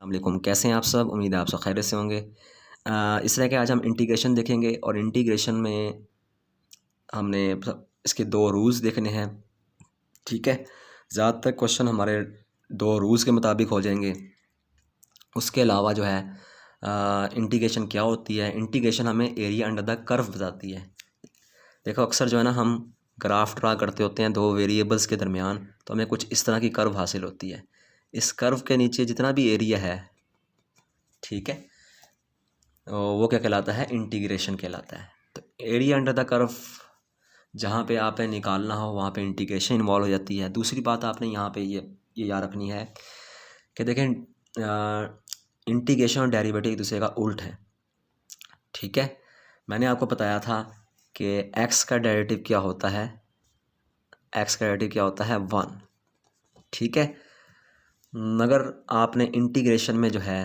वालेकुम, कैसे हैं आप सब? उम्मीद है आप सब खैरियत से होंगे। इस तरह के आज हम इंटीग्रेशन देखेंगे और इंटीग्रेशन में हमने इसके 2 रूल्स देखने हैं, ठीक है? ज़्यादातर क्वेश्चन हमारे 2 रूल्स के मुताबिक हो जाएंगे। उसके अलावा जो है इंटीग्रेशन क्या होती है? इंटीग्रेशन हमें एरिया अंडर द कर्व बताती है। देखो अक्सर जो है ना हम ग्राफ ड्रा करते होते हैं 2 वेरिएबल्स के दरमियान, तो हमें कुछ इस तरह की कर्व हासिल होती है। इस कर्व के नीचे जितना भी एरिया है, ठीक है, वो क्या कहलाता है? इंटीग्रेशन कहलाता है। तो एरिया अंडर द कर्व जहाँ पे आपने निकालना हो वहाँ पे इंटीग्रेशन इन्वॉल्व हो जाती है। दूसरी बात आपने यहाँ पे ये याद रखनी है कि देखें इंटीग्रेशन और डेरिवेटिव एक दूसरे का उल्ट है, ठीक है? मैंने आपको बताया था कि एक्स का डेरिवेटिव क्या होता है, एक्स का डेरिवेटिव क्या होता है? 1, ठीक है? मगर आपने इंटीग्रेशन में जो है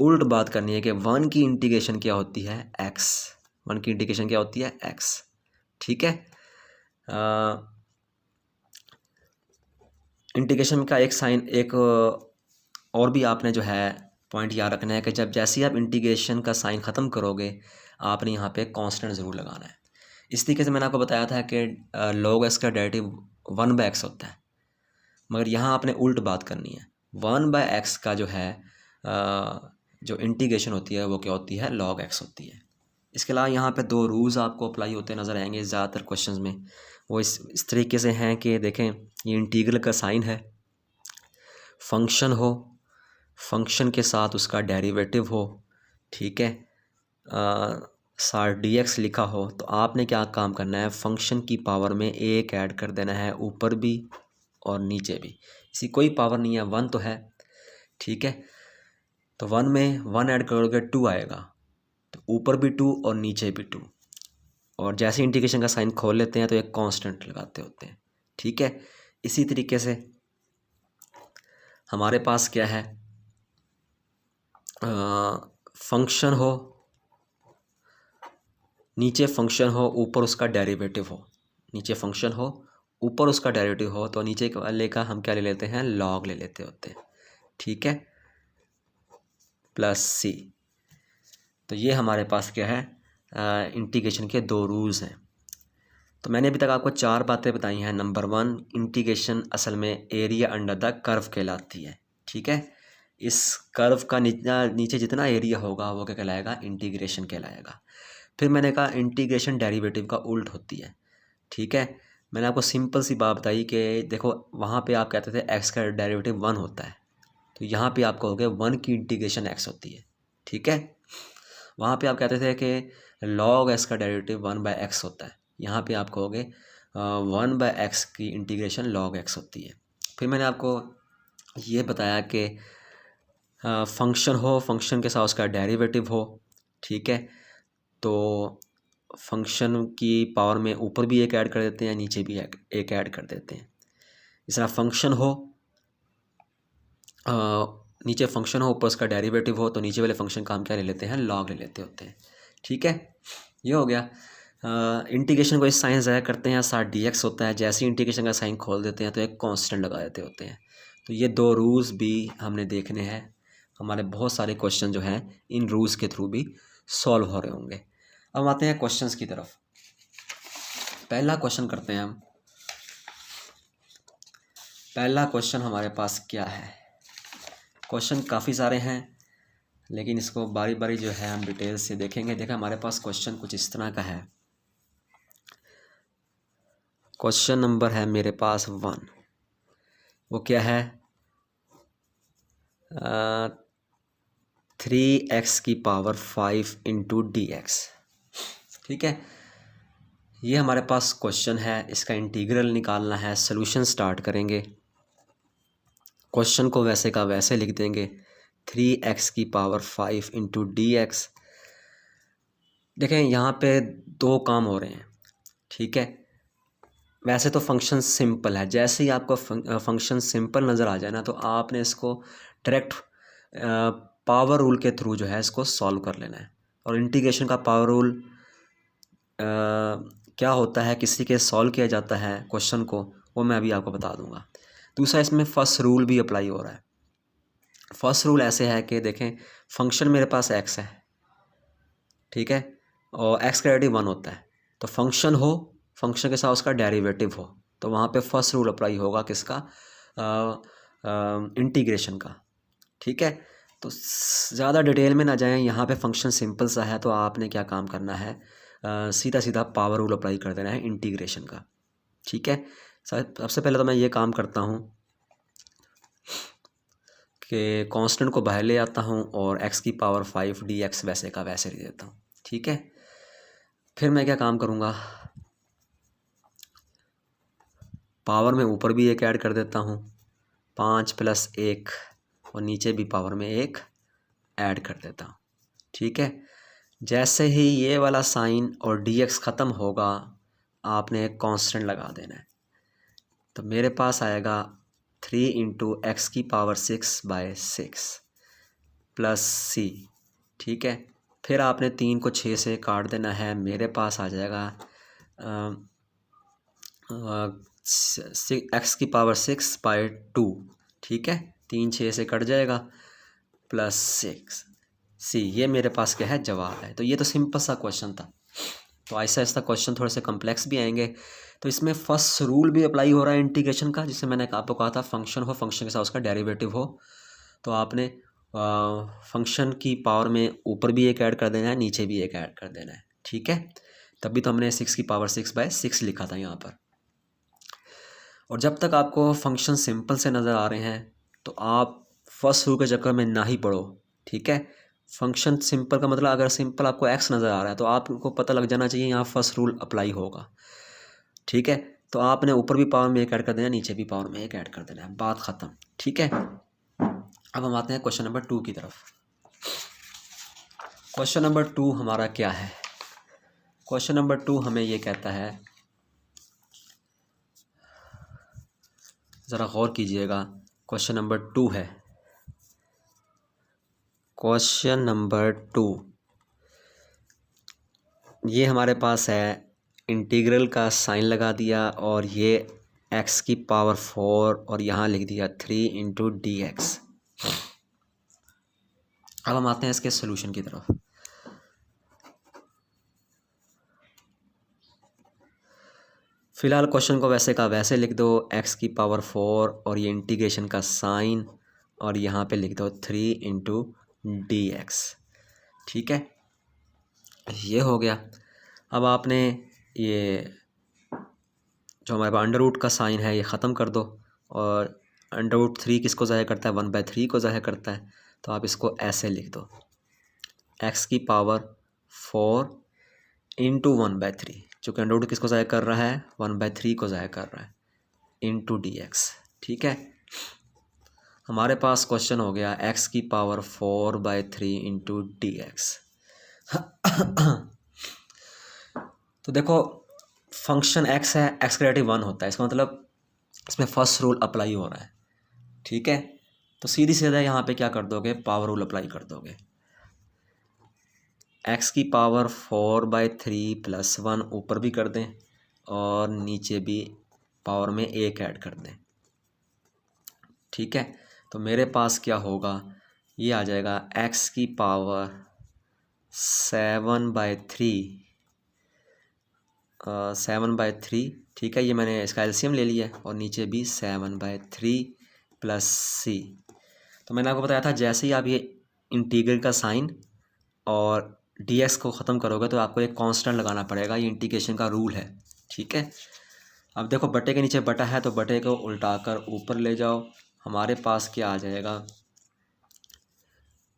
उल्ट बात करनी है कि 1 की इंटीग्रेशन क्या होती है? एक्स। 1 की इंटीग्रेशन क्या होती है? एक्स, ठीक है? इंटीग्रेशन का एक साइन एक और भी आपने जो है पॉइंट याद रखना है कि जब जैसे ही आप इंटीग्रेशन का साइन ख़त्म करोगे आपने यहाँ पे कांस्टेंट ज़रूर लगाना है। इस तरीके से मैंने आपको बताया था कि log x का डेरिवेटिव 1/x होता है, मगर यहाँ आपने उल्ट बात करनी है। 1/x का जो है जो इंटीग्रेशन होती है वो क्या होती है? log x होती है। इसके अलावा यहाँ पे 2 रूल्स आपको अप्लाई होते नज़र आएंगे ज़्यादातर क्वेश्चंस में। वो इस तरीके से हैं कि देखें, ये इंटीग्रल का साइन है, फंक्शन हो, फंक्शन के साथ उसका डेरिवेटिव हो, ठीक है, सार dx लिखा हो, तो आपने क्या काम करना है? फंक्शन की पावर में 1 ऐड कर देना है, ऊपर भी और नीचे भी। इसी कोई पावर नहीं है, 1 तो है, ठीक है? तो 1 में 1 ऐड करोगे 2 आएगा, तो ऊपर भी 2 और नीचे भी 2। और जैसे इंटीग्रेशन का साइन खोल लेते हैं तो एक कांस्टेंट लगाते होते हैं, ठीक है? इसी तरीके से हमारे पास क्या है? फंक्शन हो, नीचे फंक्शन हो, ऊपर उसका डेरिवेटिव हो। नीचे फंक्शन हो, ऊपर उसका डेरिवेटिव हो, तो नीचे वाले का हम क्या ले लेते हैं? लॉग ले लेते होते हैं, ठीक है? प्लस सी। तो ये हमारे पास क्या है? इंटीग्रेशन के 2 रूल्स हैं। तो मैंने अभी तक आपको 4 बातें बताई हैं। नंबर 1, इंटीग्रेशन असल में एरिया अंडर द कर्व कहलाती है, ठीक है? इस कर्व का नीचे जितना एरिया होगा वो क्या कहलाएगा? इंटीग्रेशन कहलाएगा। फिर मैंने कहा इंटीग्रेशन डेरिवेटिव का उल्ट होती है, ठीक है? मैंने आपको सिंपल सी बात बताई कि देखो वहाँ पे आप कहते थे एक्स का डेरिवेटिव 1 होता है, तो यहाँ पे आप कहोगे 1 की इंटीग्रेशन एक्स होती है, ठीक है? वहाँ पे आप कहते थे कि log x का डेरिवेटिव 1/x होता है, यहाँ पे आप कहोगे 1/x की इंटीग्रेशन log x होती है। फिर मैंने आपको ये बताया कि फंक्शन हो, फंक्शन के साथ उसका डेरिवेटिव हो, ठीक है? तो फंक्शन की पावर में ऊपर भी 1 ऐड कर देते हैं, नीचे भी एक ऐड कर देते हैं। इस तरह फंक्शन हो, नीचे फंक्शन हो, ऊपर उसका डेरिवेटिव हो, तो नीचे वाले फंक्शन का हम क्या ले लेते हैं? लॉग ले लेते होते हैं, ठीक है? ये हो गया। इंटीग्रेशन को इस साइन ज़ाया करते हैं, साथ dx होता है। जैसे ही इंटीग्रेशन का साइन खोल देते हैं तो एक कांस्टेंट लगा देते होते हैं। तो ये 2 रूल्स भी हमने देखने हैं। हमारे बहुत सारे क्वेश्चन जो हैं इन रूल्स के थ्रू भी सॉल्व हो रहे होंगे। अब आते हैं क्वेश्चंस की तरफ। पहला क्वेश्चन करते हैं हम। पहला क्वेश्चन हमारे पास क्या है? क्वेश्चन काफ़ी सारे हैं, लेकिन इसको बारी बारी जो है हम डिटेल से देखेंगे। देखा हमारे पास क्वेश्चन कुछ इस तरह का है। क्वेश्चन नंबर है मेरे पास 1। वो क्या है? 3x की पावर 5 इंटू dx, ठीक है? ये हमारे पास क्वेश्चन है, इसका इंटीग्रल निकालना है। सोल्यूशन स्टार्ट करेंगे, क्वेश्चन को वैसे का वैसे लिख देंगे। 3x की पावर 5 इंटू dx। देखें यहाँ पे 2 काम हो रहे हैं, ठीक है? वैसे तो फंक्शन सिंपल है, जैसे ही आपको फंक्शन सिंपल नज़र आ जाए ना तो आपने इसको डायरेक्ट पावर रूल के थ्रू जो है इसको सॉल्व कर लेना है। और इंटीग्रेशन का पावर रूल क्या होता है, किसी के सॉल्व किया जाता है क्वेश्चन को, वो मैं अभी आपको बता दूंगा। दूसरा, इसमें फर्स्ट रूल भी अप्लाई हो रहा है, फर्स्ट रूल ऐसे है कि देखें, फंक्शन मेरे पास एक्स है, ठीक है, और एक्स का डेरिवेटिव 1 होता है, तो फंक्शन हो, फंक्शन के साथ उसका डेरिवेटिव हो, तो वहाँ पे फर्स्ट रूल अप्लाई होगा किसका, इंटीग्रेशन का, ठीक है। तो ज़्यादा डिटेल में ना जाएं, यहाँ पे फंक्शन सिंपल सा है, तो आपने क्या काम करना है, सीधा सीधा पावर रूल अप्लाई कर देना है इंटीग्रेशन का, ठीक है। सबसे पहले तो मैं ये काम करता हूँ कि कांस्टेंट को बाहर ले आता हूँ और x की पावर 5 dx वैसे का वैसे ले देता हूँ, ठीक है। फिर मैं क्या काम करूँगा, पावर में ऊपर भी एक ऐड कर देता हूँ, 5 + 1, और नीचे भी पावर में एक ऐड कर देता हूँ, ठीक है। जैसे ही ये वाला साइन और dx ख़त्म होगा, आपने एक कांस्टेंट लगा देना है, तो मेरे पास आएगा 3 × x की पावर 6/6 प्लस c, ठीक है। फिर आपने 3 को 6 से काट देना है, मेरे पास आ जाएगा x की पावर 6/2, ठीक है, 3 6 से कट जाएगा, प्लस 6 c, ये मेरे पास क्या है, जवाब है। तो ये तो सिंपल सा क्वेश्चन था। तो ऐसा ऐसा क्वेश्चन थोड़े से कम्प्लेक्स भी आएंगे, तो इसमें फर्स्ट रूल भी अप्लाई हो रहा है इंटीग्रेशन का, जिससे मैंने आपको कहा था फंक्शन हो, फंक्शन के साथ उसका डेरिवेटिव हो, तो आपने फंक्शन की पावर में ऊपर भी एक ऐड कर देना है, नीचे भी एक ऐड कर देना है, ठीक है। तभी तो हमने 6 की पावर 6/6 लिखा था यहाँ पर। और जब तक आपको फंक्शन सिंपल से नज़र आ रहे हैं, तो आप फर्स्ट रूल के चक्कर में ना ही पढ़ो, ठीक है। फंक्शन सिंपल का मतलब, अगर सिंपल आपको एक्स नज़र आ रहा है तो आपको पता लग जाना चाहिए यहाँ फर्स्ट रूल अप्लाई होगा, ठीक है। तो आपने ऊपर भी पावर में एक ऐड कर देना है, नीचे भी पावर में एक ऐड कर देना है, बात ख़त्म, ठीक है। अब हम आते हैं क्वेश्चन नंबर 2 की तरफ। क्वेश्चन नंबर 2 हमारा क्या है, क्वेश्चन नंबर 2 हमें ये कहता है, ज़रा गौर कीजिएगा, क्वेश्चन नंबर 2 है, क्वेश्चन नंबर 2 ये हमारे पास है, इंटीग्रल का साइन लगा दिया और ये x की पावर 4 और यहाँ लिख दिया 3 × dx। अब हम आते हैं इसके सॉल्यूशन की तरफ। फिलहाल क्वेश्चन को वैसे का वैसे लिख दो, x की पावर 4 और ये इंटीग्रेशन का साइन, और यहाँ पे लिख दो 3 × dx, ठीक है, ये हो गया। अब आपने ये जो हमारे पास अंडर रूट का साइन है ये ख़त्म कर दो, और √3 किसको ज़ाहिर करता है, 1/3 को ज़ाहिर करता है, तो आप इसको ऐसे लिख दो, x की पावर 4 × 1/3, चूँकि अंडर रूट किसको ज़ाहिर कर रहा है, 1/3 को ज़ाहिर कर रहा है, इंटू dx, ठीक है। हमारे पास क्वेश्चन हो गया x की पावर 4/3 × dx। तो देखो, फंक्शन x है, x का डेरिवेटिव 1 होता है, इसका मतलब इसमें फर्स्ट रूल अप्लाई हो रहा है, ठीक है। तो सीधी सीधा यहाँ पे क्या कर दोगे, पावर रूल अप्लाई कर दोगे, x की पावर 4/3 + 1 ऊपर भी कर दें और नीचे भी पावर में एक ऐड कर दें, ठीक है। तो मेरे पास क्या होगा, ये आ जाएगा x की पावर 7/3, ठीक है, ये मैंने इसका एलसीएम ले लिया है, और नीचे भी 7/3 + c। तो मैंने आपको बताया था, जैसे ही आप ये इंटीग्रल का साइन और dx को ख़त्म करोगे तो आपको एक कांस्टेंट लगाना पड़ेगा, ये इंटीग्रेशन का रूल है, ठीक है। अब देखो, बटे के नीचे बटा है, तो बटे को उल्टाकर ऊपर ले जाओ, हमारे पास क्या आ जाएगा,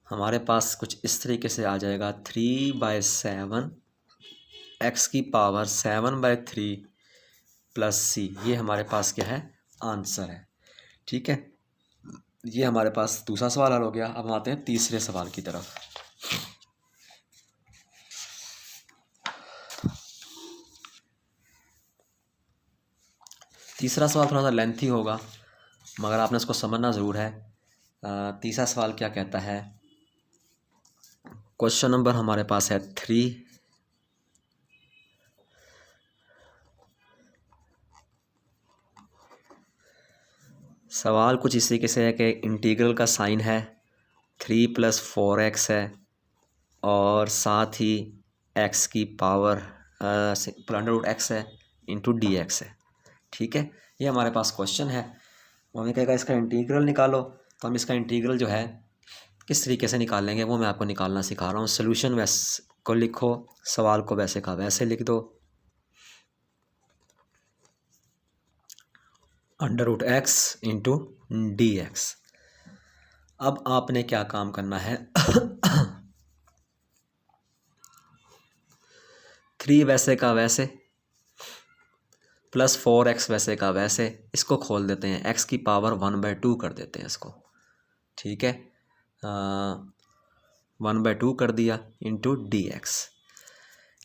हमारे पास कुछ इस तरीके से आ जाएगा, 3/7 x की पावर 7/3 + c, ये हमारे पास क्या है, आंसर है, ठीक है। ये हमारे पास दूसरा सवाल हल हो गया। अब हम आते हैं तीसरे सवाल की तरफ। तीसरा सवाल थोड़ा सा लेंथी होगा, मगर आपने इसको समझना ज़रूर है। तीसरा सवाल क्या कहता है, क्वेश्चन नंबर हमारे पास है 3। सवाल कुछ इस तरीके से है कि इंटीग्रल का साइन है 3+4x है और साथ ही x की पावर √x है इंटू dx है। ठीक है, ये हमारे पास क्वेश्चन है। हमें कहेगा इसका इंटीग्रल निकालो, तो हम इसका इंटीग्रल जो है किस तरीके से निकालेंगे वो मैं आपको निकालना सिखा रहा हूँ। सोल्यूशन वैसे को लिखो, सवाल को वैसे का वैसे लिख दो। √x into dx। अब आपने क्या काम करना है 3 वैसे का वैसे +4x वैसे का वैसे, इसको खोल देते हैं, x की पावर 1/2 कर देते हैं इसको। ठीक है, 1/2 कर दिया इंटू dx।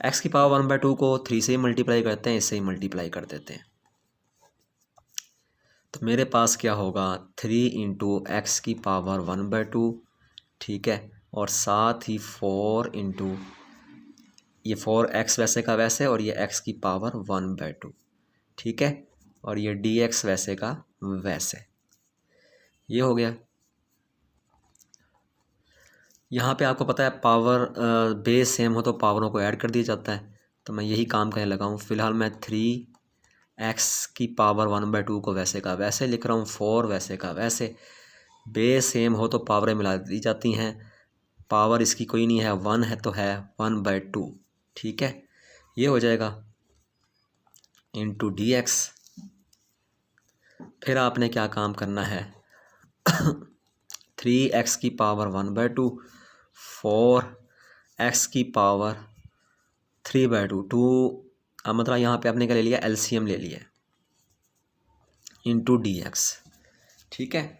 x की पावर 1/2 को 3 से ही मल्टीप्लाई करते हैं, इससे ही मल्टीप्लाई कर देते हैं। तो मेरे पास क्या होगा 3 इंटू एक्स की पावर 1/2। ठीक है, और साथ ही 4 इंटू ये 4x वैसे का वैसे और ये x की पावर 1/2। ठीक है, और ये dx वैसे का वैसे, ये हो गया। यहाँ पे आपको पता है पावर बेस सेम हो तो पावरों को ऐड कर दिया जाता है, तो मैं यही काम करने लगा हूँ। फ़िलहाल मैं 3x की पावर 1/2 को वैसे का वैसे लिख रहा हूँ, 4 वैसे का वैसे। बेस सेम हो तो पावरें मिला दी जाती हैं, पावर इसकी कोई नहीं है, 1 है तो है 1/2। ठीक है, ये हो जाएगा इंटू dx। फिर आपने क्या काम करना है 3x की पावर 1/2, 4x की पावर 3/2, 2 मतलब यहाँ पे आपने क्या ले लिया, LCM ले लिया इंटू dx। ठीक है,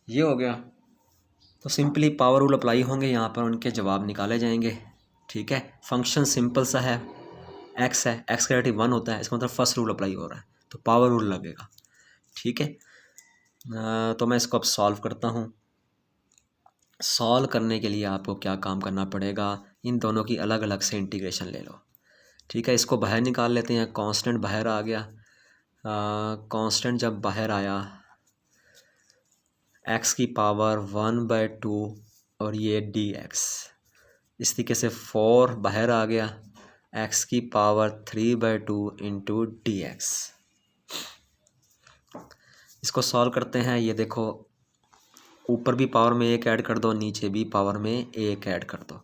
ये हो गया। तो सिंपली पावर रूल अप्लाई होंगे, यहाँ पर उनके जवाब निकाले जाएंगे। ठीक है, फंक्शन सिंपल सा है, x है, x का डेरिवेटिव 1 होता है, इसका मतलब फर्स्ट रूल अप्लाई हो रहा है, तो पावर रूल लगेगा। ठीक है, तो मैं इसको अब सॉल्व करता हूँ। सॉल्व करने के लिए आपको क्या काम करना पड़ेगा, इन दोनों की अलग अलग से इंटीग्रेशन ले लो। ठीक है, इसको बाहर निकाल लेते हैं, कांस्टेंट बाहर आ गया। कांस्टेंट जब बाहर आया x की पावर 1/2 और ये dx, इस तरीके से 4 बाहर आ गया, x की पावर 3/2 इंटू dx। इसको सॉल्व करते हैं। ये देखो, ऊपर भी पावर में 1 ऐड कर दो, नीचे भी पावर में 1 ऐड कर दो,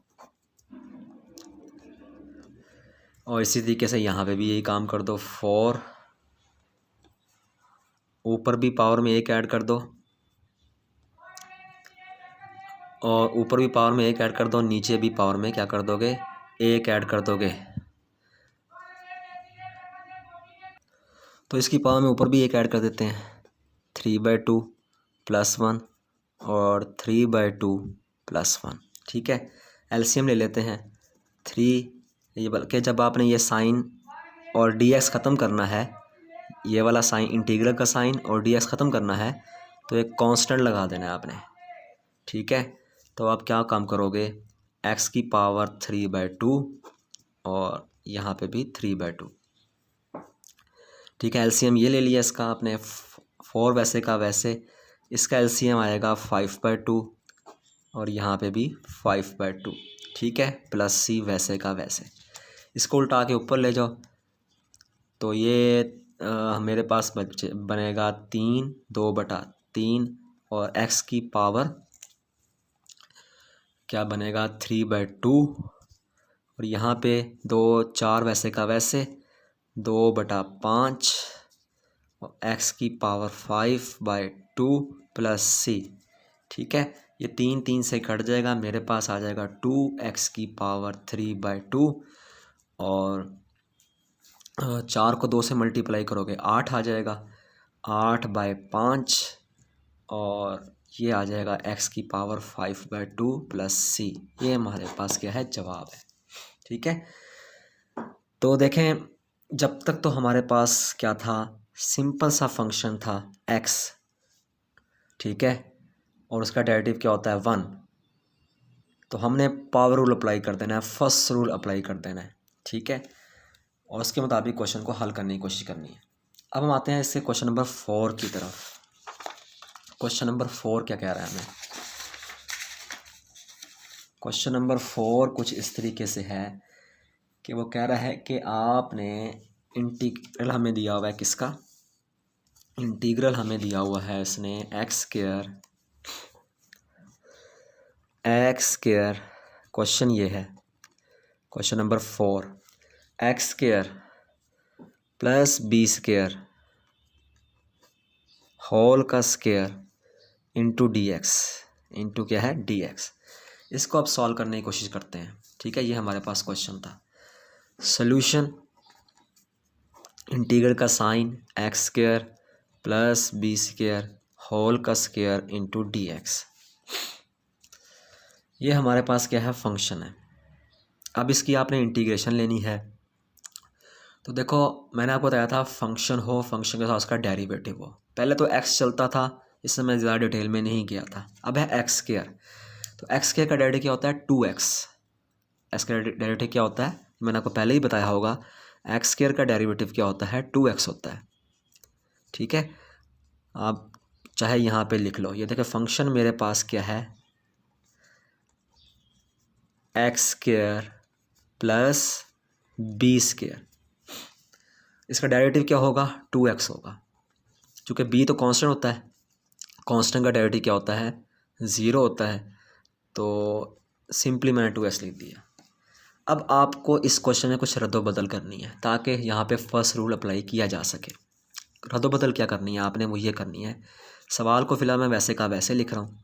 और इसी तरीके से यहाँ पे भी यही काम कर दो। 4 ऊपर भी पावर में 1 ऐड कर दो, और ऊपर भी पावर में 1 ऐड कर दो, नीचे भी पावर में क्या कर दोगे, 1 ऐड कर दोगे। तो इसकी पावर में ऊपर भी 1 ऐड कर देते हैं, 3/2 + 1 और 3/2 + 1। ठीक है, LCM ले लेते हैं 3, ये बल्कि जब आपने ये साइन और dx ख़त्म करना है, ये वाला साइन इंटीग्रल का साइन और dx ख़त्म करना है, तो एक कांस्टेंट लगा देना है आपने। ठीक है, तो आप क्या काम करोगे, x की पावर 3/2 और यहाँ पे भी 3/2। ठीक है, LCM ये ले लिया इसका आपने, 4 वैसे का वैसे, इसका LCM आएगा 5/2 और यहाँ पे भी 5/2। ठीक है, +c वैसे का वैसे। इसको उल्टा के ऊपर ले जाओ, तो ये मेरे पास बनेगा 3 2/3 और x की पावर क्या बनेगा 3/2 और यहाँ पे 2 4 वैसे का वैसे, 2/5 और x की पावर 5/2 + c। ठीक है, ये 3 3 से कट जाएगा, मेरे पास आ जाएगा 2x की पावर 3/2 और 4 को 2 से मल्टीप्लाई करोगे 8 आ जाएगा, 8/5 और ये आ जाएगा x की पावर 5/2 + c। ये हमारे पास क्या है, जवाब है। ठीक है, तो देखें, जब तक तो हमारे पास क्या था, सिंपल सा फंक्शन था x। ठीक है, और उसका डेरिवेटिव क्या होता है 1, तो हमने पावर रूल अप्लाई कर देना है, फर्स्ट रूल अप्लाई कर देना है। ठीक है, और उसके मुताबिक क्वेश्चन को हल करने की कोशिश करनी है। अब हम आते हैं इससे क्वेश्चन नंबर 4 की तरफ। क्वेश्चन नंबर 4 क्या कह रहा है हमें, क्वेश्चन नंबर 4 कुछ इस तरीके से है कि वो कह रहा है कि आपने इंटीग्रल हमें दिया हुआ है, किसका इंटीग्रल हमें दिया हुआ है इसने एक्स स्क्वायर। क्वेश्चन ये है, question number 4, x square plus b square whole का square into d x, into क्या है डी एक्स। इसको अब सॉल्व करने की कोशिश करते हैं। ठीक है, ये हमारे पास क्वेश्चन था। सोल्यूशन, इंटीग्रल का sine x square plus b square whole का स्क्वायर इंटू डी एक्स। ये हमारे पास क्या है, फंक्शन है। अब इसकी आपने इंटीग्रेशन लेनी है। तो देखो मैंने आपको बताया था फंक्शन हो, फंक्शन के साथ उसका डेरिवेटिव हो। पहले तो एक्स चलता था, इससे मैं ज़्यादा डिटेल में नहीं गया था। अब है एक्स स्क्वायर, तो एक्स स्क्वायर का डेरिवेटिव क्या होता है 2x। एक्स का डेरिवेटिव क्या होता है, मैंने आपको पहले ही बताया होगा। एक्स स्क्वायर का डेरिवेटिव क्या होता है 2x होता है। ठीक है, आप चाहे यहाँ पे लिख लो। ये देखो फंक्शन मेरे पास क्या है, x square plus b square. इसका डेरिवेटिव क्या होगा 2x होगा, क्योंकि b तो कांस्टेंट होता है, कांस्टेंट का डेरिवेटिव क्या होता है 0 होता है। तो सिंपली मैंने 2x लिख दिया। अब आपको इस क्वेश्चन में कुछ रद्दोबदल करनी है ताकि यहाँ पे फर्स्ट रूल अप्लाई किया जा सके। रद्दोबदल क्या करनी है आपने, वो ये करनी है, सवाल को फिलहाल मैं वैसे का वैसे लिख रहा हूँ,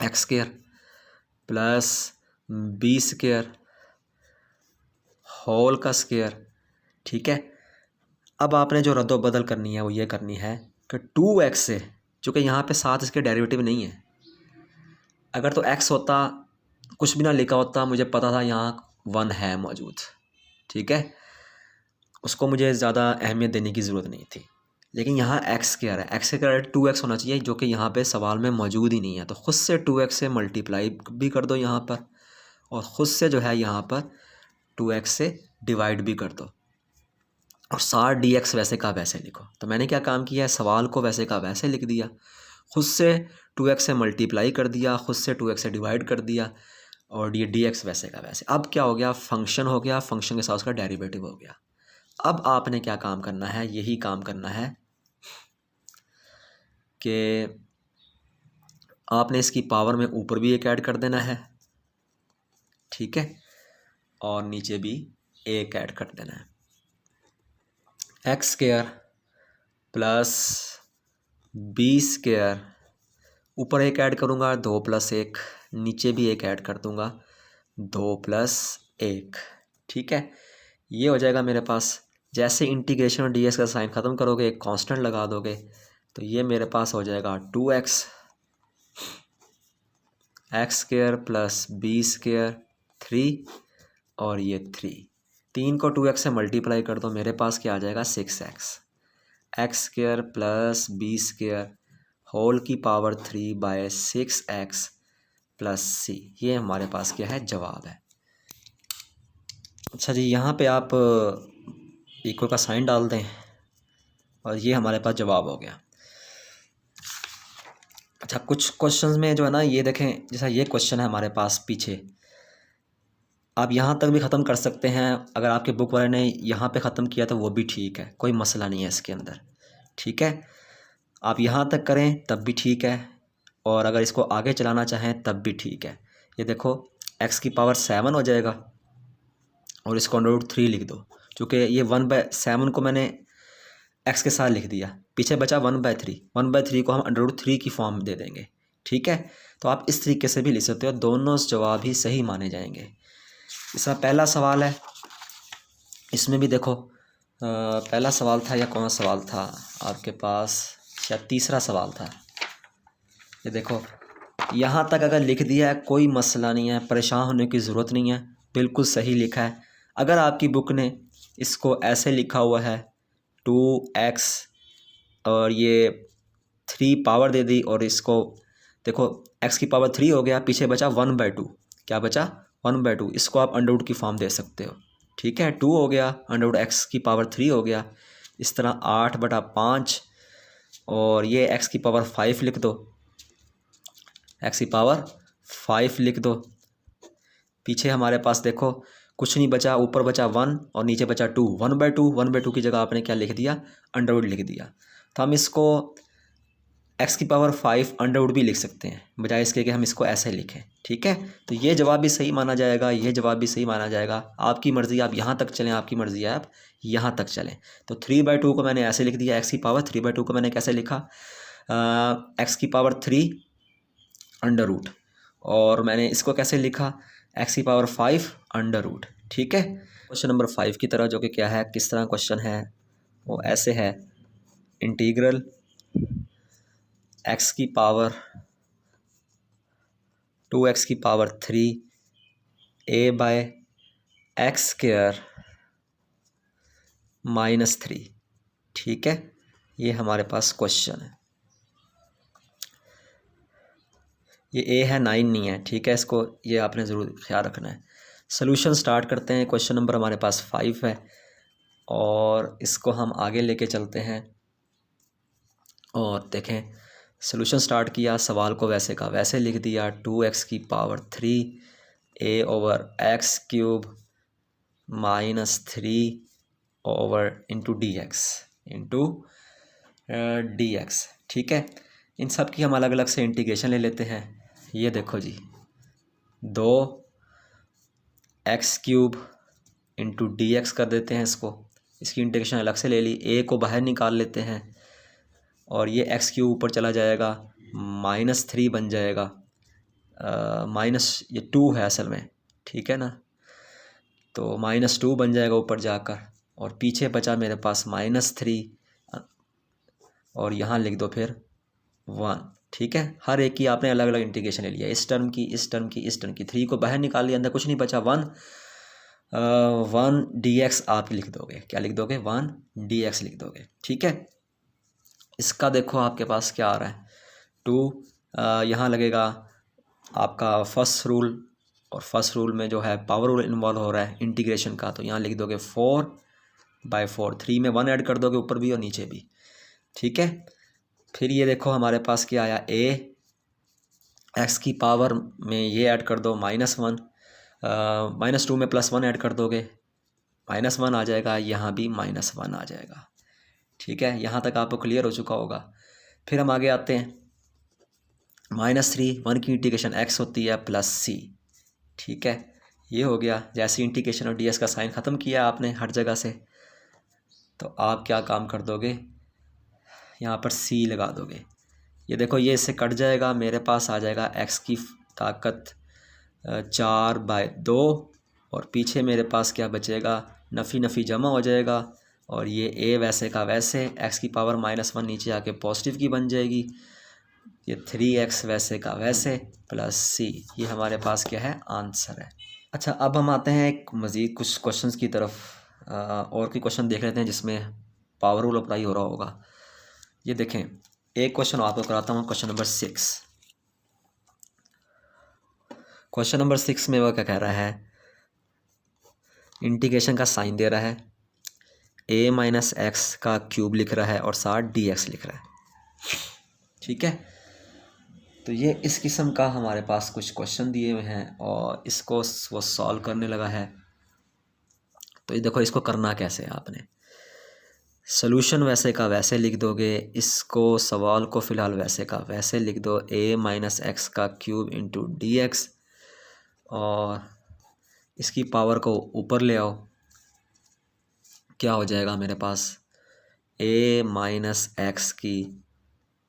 x square plus b square whole का स्क्वायर। ठीक है, अब आपने जो रद्दोबदल करनी है वो ये करनी है कि 2x से, चूँकि यहाँ पे साथ इसके डेरिवेटिव नहीं है, अगर तो x होता कुछ भी ना लिखा होता, मुझे पता था यहाँ 1 है मौजूद। ठीक है, उसको मुझे ज़्यादा अहमियत देने की ज़रूरत नहीं थी। लेकिन यहाँ एक्स क्या है, एक्स का 2x होना चाहिए, जो कि यहाँ पे सवाल में मौजूद ही नहीं है। तो ख़ुद से 2x से मल्टीप्लाई भी कर दो यहाँ पर, और ख़ुद से जो है यहाँ पर 2x से डिवाइड भी कर दो, और सार dx वैसे का वैसे लिखो। तो मैंने क्या काम किया है, सवाल को वैसे का वैसे लिख दिया, ख़ुद से 2x से मल्टीप्लाई कर दिया, ख़ुद से 2x से डिवाइड कर दिया, और ये dx वैसे का वैसे। अब क्या हो गया, फंक्शन हो गया, फंक्शन के साथ उसका डेरिवेटिव हो गया। अब आपने क्या काम करना है, यही काम करना है कि आपने इसकी पावर में ऊपर भी एक ऐड कर देना है। ठीक है, और नीचे भी एक ऐड कर देना है। X square plus b square, ऊपर एक ऐड करूँगा 2 + 1, नीचे भी एक ऐड कर दूँगा 2 + 1। ठीक है, ये हो जाएगा मेरे पास। जैसे इंटीग्रेशन और ds का साइन ख़त्म करोगे, एक कांस्टेंट लगा दोगे, तो ये मेरे पास हो जाएगा 2x x square plus b square 3, और ये 3 को 2x से मल्टीप्लाई कर दो, मेरे पास क्या आ जाएगा 6x x square plus b square whole की पावर 3/6x प्लस c। ये हमारे पास क्या है, जवाब है। अच्छा जी, यहाँ पे आप इक्वल का साइन डाल दें, और ये हमारे पास जवाब हो गया। अच्छा, कुछ क्वेश्चंस में जो है ना, ये देखें, जैसा ये क्वेश्चन है हमारे पास पीछे, आप यहाँ तक भी ख़त्म कर सकते हैं। अगर आपके बुक वाले ने यहाँ पे ख़त्म किया तो वो भी ठीक है, कोई मसला नहीं है इसके अंदर। ठीक है, आप यहाँ तक करें तब भी ठीक है, और अगर इसको आगे चलाना चाहें तब भी ठीक है। ये देखो x की पावर 7 हो जाएगा, और इसको √3 लिख दो, चूँकि ये 1/7 को मैंने x के साथ लिख दिया, पीछे बचा 1/3। 1/3 को हम √3 की फॉर्म दे देंगे। ठीक है, तो आप इस तरीके से भी लिख सकते हो, दोनों जवाब ही सही माने जाएंगे। इसका पहला सवाल है, इसमें भी देखो पहला सवाल था या कौन सा सवाल था आपके पास, शायद तीसरा सवाल था। ये देखो यहाँ तक अगर लिख दिया है कोई मसला नहीं है, परेशान होने की ज़रूरत नहीं है, बिल्कुल सही लिखा है। अगर आपकी बुक ने इसको ऐसे लिखा हुआ है 2x और ये 3 पावर दे दी, और इसको देखो x की पावर 3 हो गया, पीछे बचा 1/2, क्या बचा 1/2, इसको आप √ की फॉर्म दे सकते हो। ठीक है, 2 हो गया, √x की पावर 3 हो गया, इस तरह 8/5, और ये x की पावर 5 लिख दो, x की पावर 5 लिख दो। पीछे हमारे पास देखो कुछ नहीं बचा, ऊपर बचा 1 और नीचे बचा 2। 1/2 की जगह आपने क्या लिख दिया, अंडरवुड लिख दिया। तो हम इसको x⁵ अंडरवुड भी लिख सकते हैं, बजाय इसके कि हम इसको ऐसे लिखें। ठीक है, तो ये जवाब भी सही माना जाएगा, ये जवाब भी सही माना जाएगा। आपकी मर्ज़ी, आप यहाँ तक चलें, आपकी मर्ज़ी है आप यहाँ तक चलें। तो 3/2 को मैंने ऐसे लिख दिया, x⁵3/2 को मैंने कैसे लिखा, x⁵3 अंडरवुड, और मैंने इसको कैसे लिखा, x⁵5 अंडरवुड। ठीक है, क्वेश्चन नंबर 5 की तरह, जो कि क्या है, किस तरह क्वेश्चन है, वो ऐसे है, इंटीग्रल x⁵2x⁵3 a/x² -3। ठीक है, ये हमारे पास क्वेश्चन है। ये ए है, 9 नहीं है। ठीक है, इसको ये आपने ज़रूर ख्याल रखना है। सोल्यूशन स्टार्ट करते हैं। क्वेश्चन नंबर हमारे पास 5 है और इसको हम आगे लेके चलते हैं और देखें, सोल्यूशन स्टार्ट किया, सवाल को वैसे का वैसे लिख दिया, 2x⁵3 a/x³ -3/dx। ठीक है, इन सब की हम अलग अलग से इंटीग्रेशन ले लेते हैं। ये देखो जी, 2x³ dx कर देते हैं इसको, इसकी इंटीग्रेशन अलग से ले ली। a को बाहर निकाल लेते हैं और ये x³ ऊपर चला जाएगा, -3 बन जाएगा, माइनस ये 2 है असल में। ठीक है ना, तो -2 बन जाएगा ऊपर जाकर, और पीछे बचा मेरे पास -3, और यहाँ लिख दो फिर 1। ठीक है, हर एक की आपने अलग अलग इंटीग्रेशन ले लिया, इस टर्म की, इस टर्म की, इस टर्म की। 3 को बाहर निकाल लिया, अंदर कुछ नहीं बचा, 1 dx आप लिख दोगे। क्या लिख दोगे, 1 dx लिख दोगे। ठीक है, इसका देखो आपके पास क्या आ रहा है, 2 यहाँ लगेगा आपका फर्स्ट रूल, और फर्स्ट रूल में जो है पावर रूल इन्वॉल्व हो रहा है इंटीग्रेशन का, तो यहाँ लिख दोगे 4/4। 3 में 1 ऐड कर दोगे, ऊपर भी और नीचे भी। ठीक है, फिर ये देखो हमारे पास क्या आया, x⁵ में ये ऐड कर दो, -1, -2 में +1 ऐड कर दोगे, -1 आ जाएगा, यहाँ भी -1 आ जाएगा। ठीक है, यहाँ तक आपको क्लियर हो चुका होगा। फिर हम आगे आते हैं, -3, 1 की इंटीग्रेशन x होती है +c। ठीक है, ये हो गया। जैसे इंटीग्रेशन और ds का साइन ख़त्म किया आपने हर जगह से, तो आप क्या काम कर दोगे, यहाँ पर c लगा दोगे। ये देखो, ये इससे कट जाएगा, मेरे पास आ जाएगा x की ताकत 4/2, और पीछे मेरे पास क्या बचेगा, नफ़ी नफ़ी जमा हो जाएगा, और ये a वैसे का वैसे, x⁻1 नीचे आके पॉजिटिव की बन जाएगी, ये 3x वैसे का वैसे +c। ये हमारे पास क्या है, आंसर है। अच्छा, अब हम आते हैं एक मज़ीद कुछ क्वेश्चंस की तरफ, और कोई क्वेश्चन देख लेते हैं जिसमें पावर रूल अप्लाई हो रहा होगा। ये देखें, एक क्वेश्चन आपको कराता हूँ, क्वेश्चन नंबर 6। क्वेश्चन नंबर 6 में वह क्या कह रहा है, इंटीग्रेशन का साइन दे रहा है, a-x³ लिख रहा है और साथ dx लिख रहा है। ठीक है, तो ये इस किस्म का हमारे पास कुछ क्वेश्चन दिए हुए हैं और इसको वो सॉल्व करने लगा है। तो ये देखो, इसको करना कैसे है, आपने सोल्यूशन वैसे का वैसे लिख दोगे, इसको सवाल को फ़िलहाल वैसे का वैसे लिख दो, a-x³ dx, और इसकी पावर को ऊपर ले आओ, क्या हो जाएगा मेरे पास, a-x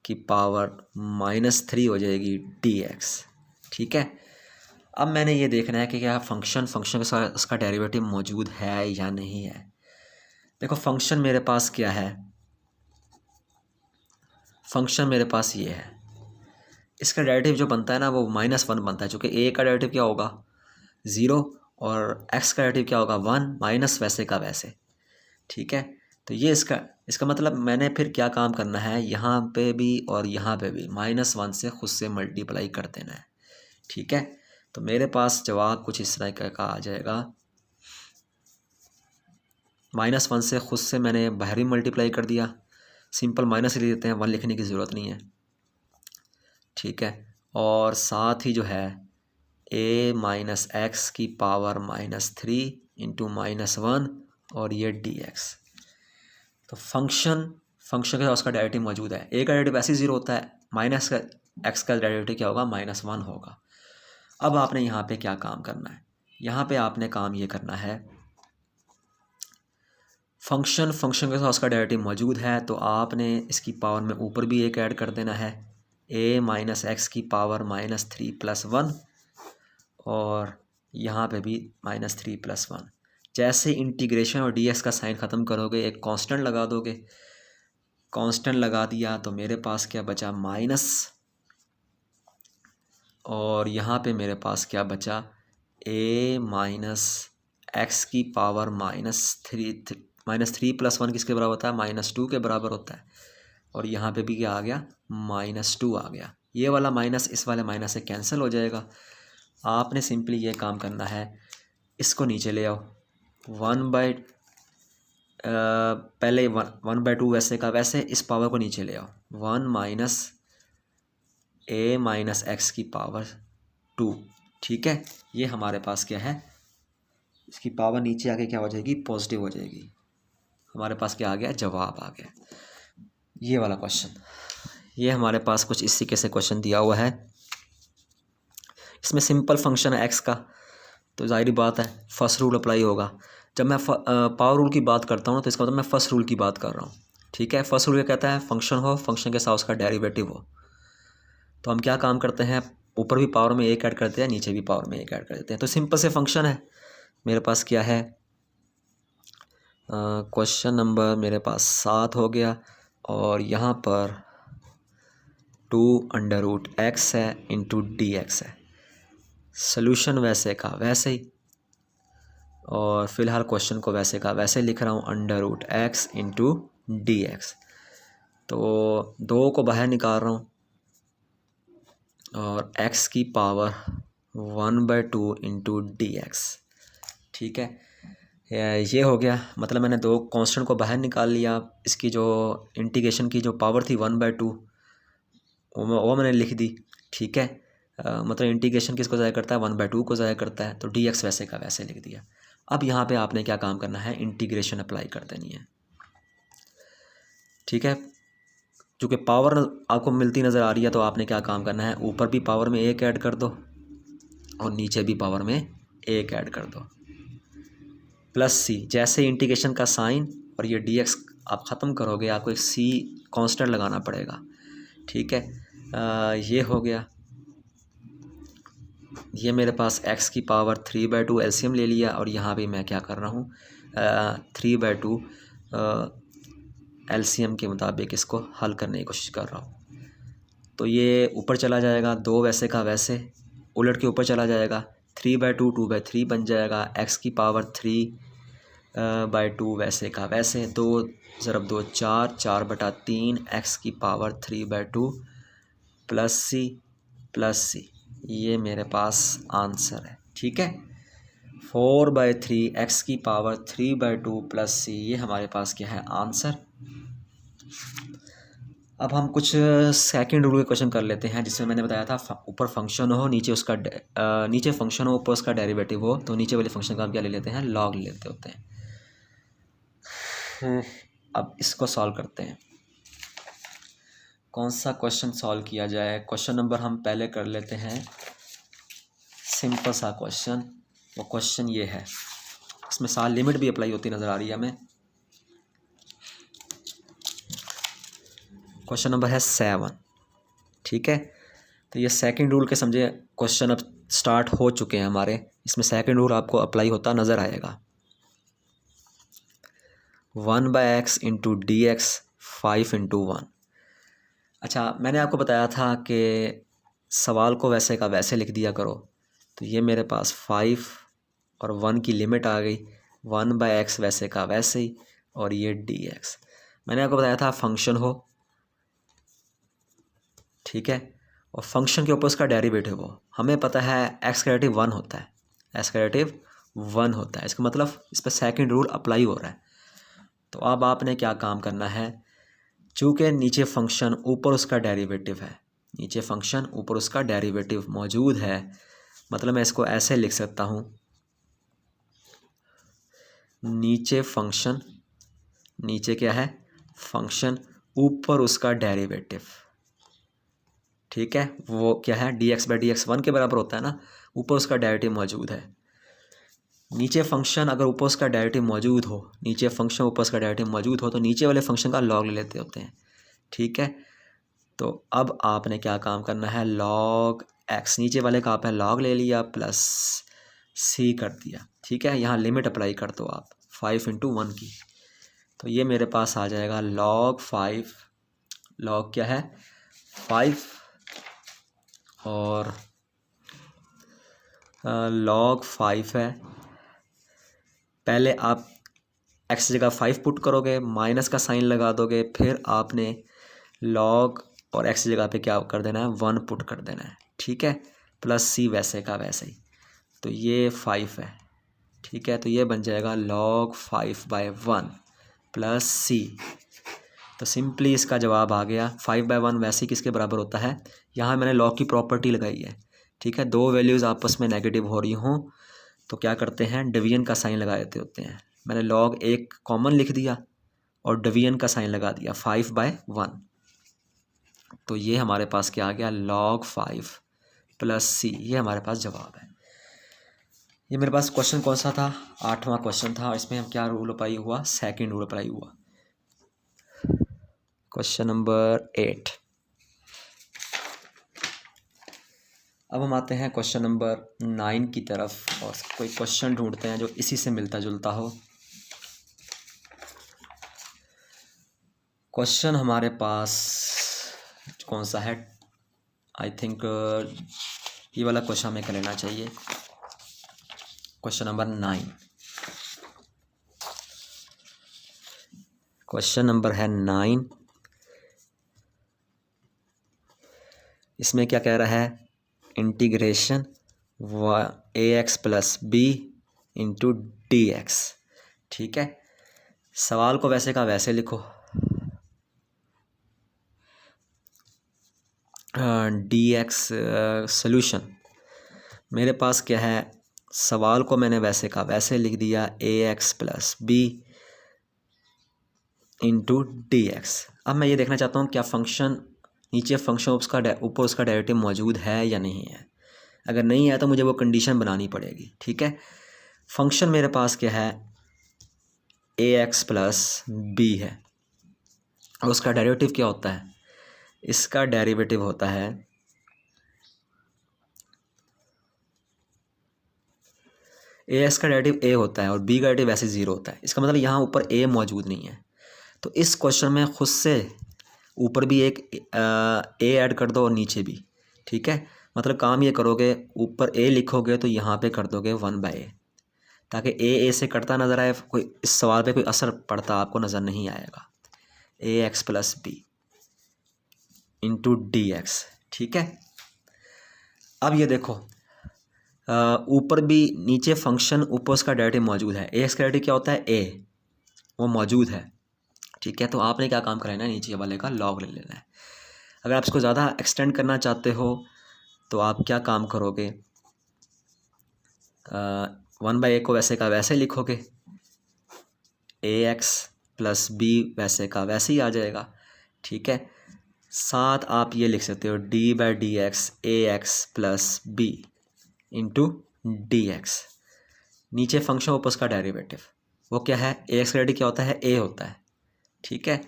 की पावर -3 हो जाएगी dx। ठीक है, अब मैंने ये देखना है कि क्या फंक्शन के साथ उसका डेरिवेटिव मौजूद है या नहीं है। देखो, फंक्शन मेरे पास क्या है, फंक्शन मेरे पास ये है, इसका डेरिवेटिव जो बनता है ना वो -1 बनता है, चूँकि a का डेरिवेटिव क्या होगा, 0, और x का डेरिवेटिव क्या होगा, 1 माइनस वैसे का वैसे। ठीक है, तो ये इसका मतलब मैंने फिर क्या काम करना है, यहाँ पे भी और यहाँ पे भी -1 से खुद से मल्टीप्लाई कर देना है। ठीक है, तो मेरे पास जवाब कुछ इस तरह का आ जाएगा, -1 से खुद से मैंने बाहरी मल्टीप्लाई कर दिया, सिंपल माइनस लिख देते हैं, 1 लिखने की ज़रूरत नहीं है। ठीक है, और साथ ही जो है a माइनस एक्स की पावर -3 इंटू -1 और ये dx। तो फंक्शन के साथ उसका डेरिवेटिव मौजूद है। ए का डेरिवेटिव ऐसे ही 0 होता है, माइनस का एक्स का डेरिवेटिव क्या होगा, -1 होगा। अब आपने यहाँ पे क्या काम करना है, यहाँ पे आपने काम ये करना है, फंक्शन के साथ उसका डेरिवेटिव मौजूद है तो आपने इसकी पावर में ऊपर भी एक ऐड कर देना है, a माइनस एक्स की पावर -3 + 1 और यहाँ पे भी -3 + 1। जैसे इंटीग्रेशन और dx का साइन ख़त्म करोगे एक कांस्टेंट लगा दोगे, कांस्टेंट लगा दिया तो मेरे पास क्या बचा, माइनस, और यहाँ पे मेरे पास क्या बचा, a माइनस एक्स की पावर -3 + 1 किसके बराबर होता है, -2 के बराबर होता है। और यहाँ पे भी क्या आ गया, -2 आ गया। ये वाला माइनस इस वाले माइनस से कैंसिल हो जाएगा। आपने सिंपली ये काम करना है, इसको नीचे ले आओ, पहले 1/2 वैसे का वैसे, इस पावर को नीचे ले आओ, 1 माइनस a माइनस एक्स की पावर 2। ठीक है, ये हमारे पास क्या है, इसकी पावर नीचे आके क्या हो जाएगी, पॉजिटिव हो जाएगी। हमारे पास क्या आ गया, जवाब आ गया। ये वाला क्वेश्चन, ये हमारे पास कुछ इस तरीके से क्वेश्चन दिया हुआ है। इसमें सिंपल फंक्शन है एक्स का, तो ज़ाहिर बात है फर्स्ट रूल अप्लाई होगा। जब मैं पावर रूल की बात करता हूँ तो इसका मतलब मैं फ़र्स्ट रूल की बात कर रहा हूँ। ठीक है, फर्स्ट रूल क्या कहता है, फंक्शन हो, फंक्शन के साथ उसका डेरिवेटिव हो। तो हम क्या काम करते हैं, ऊपर भी पावर में एक ऐड करते हैं, नीचे भी पावर में एक ऐड कर देते हैं। तो सिंपल से फंक्शन है, मेरे पास क्या है, क्वेश्चन नंबर मेरे पास 7 हो गया, और यहाँ पर 2√x है इंटू dx है। सॉल्यूशन वैसे का वैसे ही, और फिलहाल क्वेश्चन को वैसे का वैसे लिख रहा हूँ, √x इंटू dx। तो 2 को बाहर निकाल रहा हूँ और x की पावर 1/2 इंटू dx। ठीक है, ये हो गया, मतलब मैंने 2 कांस्टेंट को बाहर निकाल लिया। इसकी जो इंटीग्रेशन की जो पावर थी 1/2 वो मैंने लिख दी। ठीक है, मतलब इंटीग्रेशन किसको ज़ाया करता है, 1/2 को ज़ाया करता है। तो dx वैसे का वैसे लिख दिया। अब यहाँ पे आपने क्या काम करना है, इंटीग्रेशन अप्लाई कर देनी है। ठीक है, चूँकि पावर आपको मिलती नज़र आ रही है तो आपने क्या काम करना है, ऊपर भी पावर में एक ऐड कर दो और नीचे भी पावर में एक ऐड कर दो, +c। जैसे इंटीग्रेशन का साइन और ये dx आप ख़त्म करोगे, आपको एक c कांस्टेंट लगाना पड़ेगा। ठीक है, ये हो गया। ये मेरे पास x की पावर 3/2 एलसीएम ले लिया, और यहाँ भी मैं क्या कर रहा हूँ, 3/2 एलसीएम के मुताबिक इसको हल करने की कोशिश कर रहा हूँ। तो ये ऊपर चला जाएगा, 2 वैसे का वैसे उलट के ऊपर चला जाएगा, 3/2 2/3 बन जाएगा, x की पावर 3/2 वैसे का वैसे, 2 ज़रब 2 4, 4/3 x की पावर 3/2 +c। ये मेरे पास आंसर है। ठीक है, 4/3 x की पावर 3/2 +c, ये हमारे पास क्या है, आंसर। अब हम कुछ सेकंड रूल के क्वेश्चन कर लेते हैं, जिसमें मैंने बताया था ऊपर फंक्शन हो, नीचे उसका नीचे फंक्शन हो, ऊपर उसका डेरिवेटिव हो, तो नीचे वाले फंक्शन का हम क्या ले लेते हैं, लॉग ले लेते होते हैं। अब इसको सॉल्व करते हैं। कौन सा क्वेश्चन सॉल्व किया जाए, क्वेश्चन नंबर हम पहले कर लेते हैं, सिंपल सा क्वेश्चन। वो क्वेश्चन ये है, इसमें साल लिमिट भी अप्लाई होती नज़र आ रही है हमें। क्वेश्चन नंबर है 7। ठीक है, तो ये सेकंड रूल के समझे क्वेश्चन अब स्टार्ट हो चुके हैं हमारे। इसमें सेकंड रूल आपको अप्लाई होता नज़र आएगा। 1/x into dx 5/1। अच्छा, मैंने आपको बताया था कि सवाल को वैसे का वैसे लिख दिया करो। तो ये मेरे पास 5 और 1 की लिमिट आ गई, 1/x वैसे का वैसे ही, और ये dx। मैंने आपको बताया था फंक्शन हो, ठीक है, और फंक्शन के ऊपर उसका डेरिवेटिव हो। हमें पता है x का डेरिवेटिव 1 होता है, x का डेरिवेटिव 1 होता है। इसका मतलब इस पर सेकंड रूल अप्लाई हो रहा है। तो अब आपने क्या काम करना है, चूँकि नीचे फंक्शन ऊपर उसका डेरिवेटिव है, नीचे फंक्शन ऊपर उसका डेरिवेटिव मौजूद है, मतलब मैं इसको ऐसे लिख सकता हूँ, नीचे फंक्शन, नीचे क्या है फंक्शन, ऊपर उसका डेरिवेटिव, ठीक है, वो क्या है dx/dx 1 के बराबर होता है ना, ऊपर उसका डेरिवेटिव मौजूद है। नीचे फंक्शन अगर ऊपर उसका डेरिवेटिव मौजूद हो, नीचे फंक्शन ऊपर उसका डेरिवेटिव मौजूद हो तो नीचे वाले फंक्शन का लॉग ले लेते होते हैं, ठीक है। तो अब आपने क्या काम करना है, लॉग x, नीचे वाले का आपने लॉग ले लिया प्लस c कर दिया, ठीक है। यहाँ लिमिट अप्लाई कर दो आप 5 × 1 की, तो ये मेरे पास आ जाएगा log 5, लॉग क्या है 5 और log 5 है। पहले आप x जगह 5 पुट करोगे, माइनस का साइन लगा दोगे, फिर आपने log और x जगह पे क्या कर देना है 1 पुट कर देना है, ठीक है, प्लस c वैसे का वैसे ही। तो ये 5 है, ठीक है, तो ये बन जाएगा log 5/1 प्लस c। तो सिंपली इसका जवाब आ गया 5/1 वैसे किसके बराबर होता है, यहाँ मैंने log की प्रॉपर्टी लगाई है, ठीक है। दो वैल्यूज़ आपस में नेगेटिव हो रही हों तो क्या करते हैं, डिवीजन का साइन लगा देते होते हैं। मैंने log एक कॉमन लिख दिया और डिवीजन का साइन लगा दिया 5/1, तो ये हमारे पास क्या आ गया log 5 प्लस c, ये हमारे पास जवाब है। ये मेरे पास क्वेश्चन कौन सा था, 8वां क्वेश्चन था, और इसमें हम क्या रूल अप्लाई हुआ, सेकंड रूल अप्लाई हुआ। Question number 8। अब हम आते हैं क्वेश्चन नंबर 9 की तरफ और कोई क्वेश्चन ढूंढते हैं जो इसी से मिलता जुलता हो। क्वेश्चन हमारे पास कौन सा है, आई थिंक ये वाला क्वेश्चन हमें कर लेना चाहिए, क्वेश्चन नंबर 9। क्वेश्चन नंबर है 9। इसमें क्या कह रहा है, integration ax plus b into d x, ठीक है। सवाल को वैसे का वैसे लिखो, डी एक्स सोल्यूशन। मेरे पास क्या है, सवाल को मैंने वैसे का वैसे लिख दिया ax plus b into d x. अब मैं ये देखना चाहता हूँ क्या फंक्शन नीचे फंक्शन ऊपर उसका डेरिवेटिव मौजूद है या नहीं है। अगर नहीं है तो मुझे वो कंडीशन बनानी पड़ेगी, ठीक है। फंक्शन मेरे पास क्या है, ax प्लस बी है, और उसका डेरिवेटिव क्या होता है, इसका डेरिवेटिव होता है ax का डेरिवेटिव a होता है और b का डेरिवेटिव वैसे 0 होता है। इसका मतलब यहाँ ऊपर a मौजूद नहीं है, तो इस क्वेश्चन में खुद से ऊपर भी एक a ऐड कर दो और नीचे भी, ठीक है। मतलब काम ये करोगे, ऊपर a लिखोगे तो यहाँ पे कर दोगे 1/a, ताकि a से कटता नज़र आए, कोई इस सवाल पे कोई असर पड़ता आपको नज़र नहीं आएगा। ax plus b into d x, ठीक है। अब ये देखो ऊपर भी नीचे फंक्शन ऊपर उसका डेरिवेटिव मौजूद है, ax का डेरिवेटिव क्या होता है a, वो मौजूद है, ठीक है। तो आपने क्या काम करना है, नीचे वाले का लॉग ले लेना है। अगर आप इसको ज़्यादा एक्सटेंड करना चाहते हो तो आप क्या काम करोगे, 1/a को वैसे का वैसे लिखोगे, ax प्लस बी वैसे का वैसे ही आ जाएगा, ठीक है। साथ आप ये लिख सकते हो d/dx ax plus b into d x. नीचे फंक्शन ऊपर उसका डेरिवेटिव, वो क्या है, ax का डेरिवेटिव क्या होता है, a होता है, ठीक है।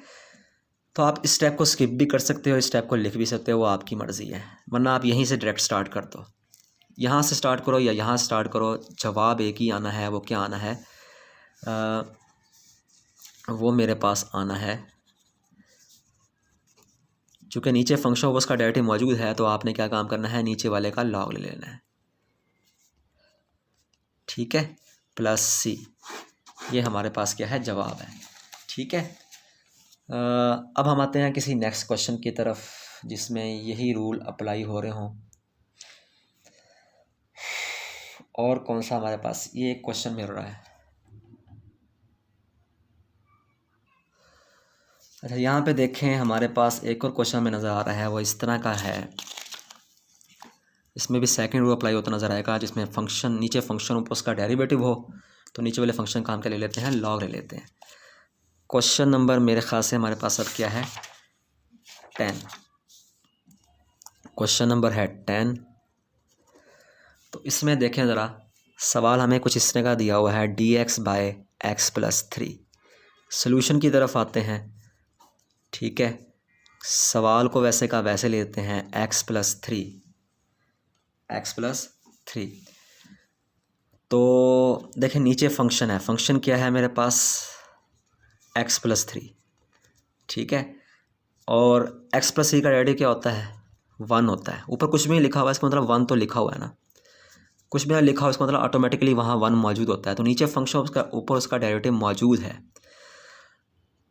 तो आप इस स्टेप को स्किप भी कर सकते हो, इस स्टेप को लिख भी सकते हो, वो आपकी मर्ज़ी है, वरना आप यहीं से डायरेक्ट स्टार्ट कर दो। यहाँ से स्टार्ट करो या यहाँ स्टार्ट करो, जवाब एक ही आना है। वो क्या आना है, वो मेरे पास आना है, चूँकि नीचे फंक्शन ऊपर उसका डेरिवेटिव मौजूद है तो आपने क्या काम करना है, नीचे वाले का लॉग ले लेना है, ठीक है, प्लस सी। ये हमारे पास क्या है, जवाब है, ठीक है। अब हम आते हैं किसी नेक्स्ट क्वेश्चन की तरफ जिसमें यही रूल अप्लाई हो रहे हों। और कौन सा हमारे पास ये एक क्वेश्चन मिल रहा है, अच्छा यहाँ पे देखें हमारे पास एक और क्वेश्चन में नज़र आ रहा है, वो इस तरह का है, इसमें भी सेकंड रूल अप्लाई होता नज़र आएगा, जिसमें फंक्शन नीचे फंक्शन ऊपर उसका डेरिवेटिव हो तो नीचे वाले फंक्शन का हम क्या ले लेते हैं, लॉग ले लेते हैं। क्वेश्चन नंबर मेरे ख्याल से हमारे पास अब क्या है, 10। क्वेश्चन नंबर है 10। तो इसमें देखें ज़रा, सवाल हमें कुछ इस तरह का दिया हुआ है, dx/x+3। सोल्यूशन की तरफ आते हैं। ठीक है, सवाल को वैसे का वैसे लेते हैं, x+3। तो देखें नीचे फंक्शन है, फंक्शन क्या है मेरे पास, x+3। ठीक है, और x+3 का डेरिवेटिव क्या होता है, 1 होता है। ऊपर कुछ भी नहीं लिखा हुआ है, इसका मतलब 1 तो लिखा हुआ है ना, कुछ भी नहीं लिखा हुआ इसका मतलब ऑटोमेटिकली वहाँ 1 मौजूद होता है। तो नीचे फंक्शन उसका ऊपर उसका डेरिवेटिव मौजूद है,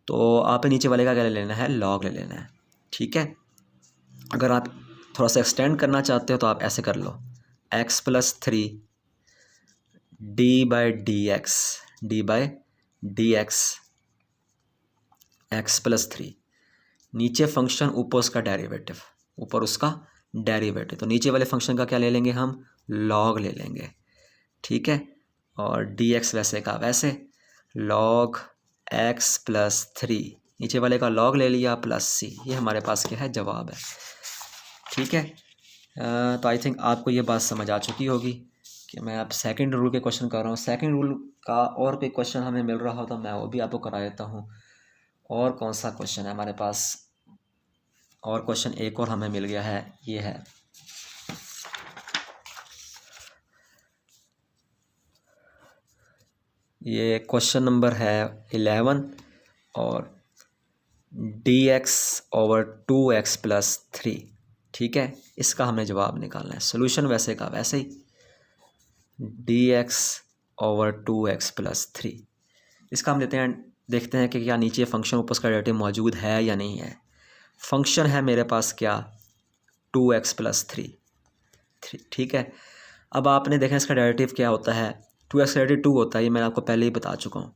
तो आपने नीचे वाले का क्या ले लेना है, लॉग ले लेना है। ठीक है, अगर आप थोड़ा सा एक्सटेंड करना चाहते हो तो आप ऐसे कर लो, x+3 d/dx x+3, नीचे फंक्शन ऊपर उसका डेरिवेटिव, तो नीचे वाले फंक्शन का क्या ले लेंगे हम, लॉग ले लेंगे। ठीक है, और dx वैसे का वैसे, log x+3, नीचे वाले का लॉग ले लिया प्लस c, ये हमारे पास क्या है, जवाब है। ठीक है, तो आई थिंक आपको ये बात समझ आ चुकी होगी कि मैं अब सेकंड रूल के क्वेश्चन कर रहा हूँ। सेकंड रूल का और कोई क्वेश्चन हमें मिल रहा हो तो मैं वो भी आपको करा देता हूँ। और कौन सा क्वेश्चन है हमारे पास, और क्वेश्चन एक और हमें मिल गया है, ये है ये क्वेश्चन नंबर है 11, और dx/2x+3। ठीक है, इसका हमें जवाब निकालना है। सोल्यूशन वैसे का वैसे ही, dx/2x+3। इसका हम देखते हैं कि क्या नीचे फंक्शन ऊपर उसका डेरिवेटिव मौजूद है या नहीं है। फंक्शन है मेरे पास क्या, 2x+3। ठीक है, अब आपने देखा इसका डेरिवेटिव क्या होता है, 2x का डेरिवेटिव 2 होता है, ये मैंने आपको पहले ही बता चुका हूँ।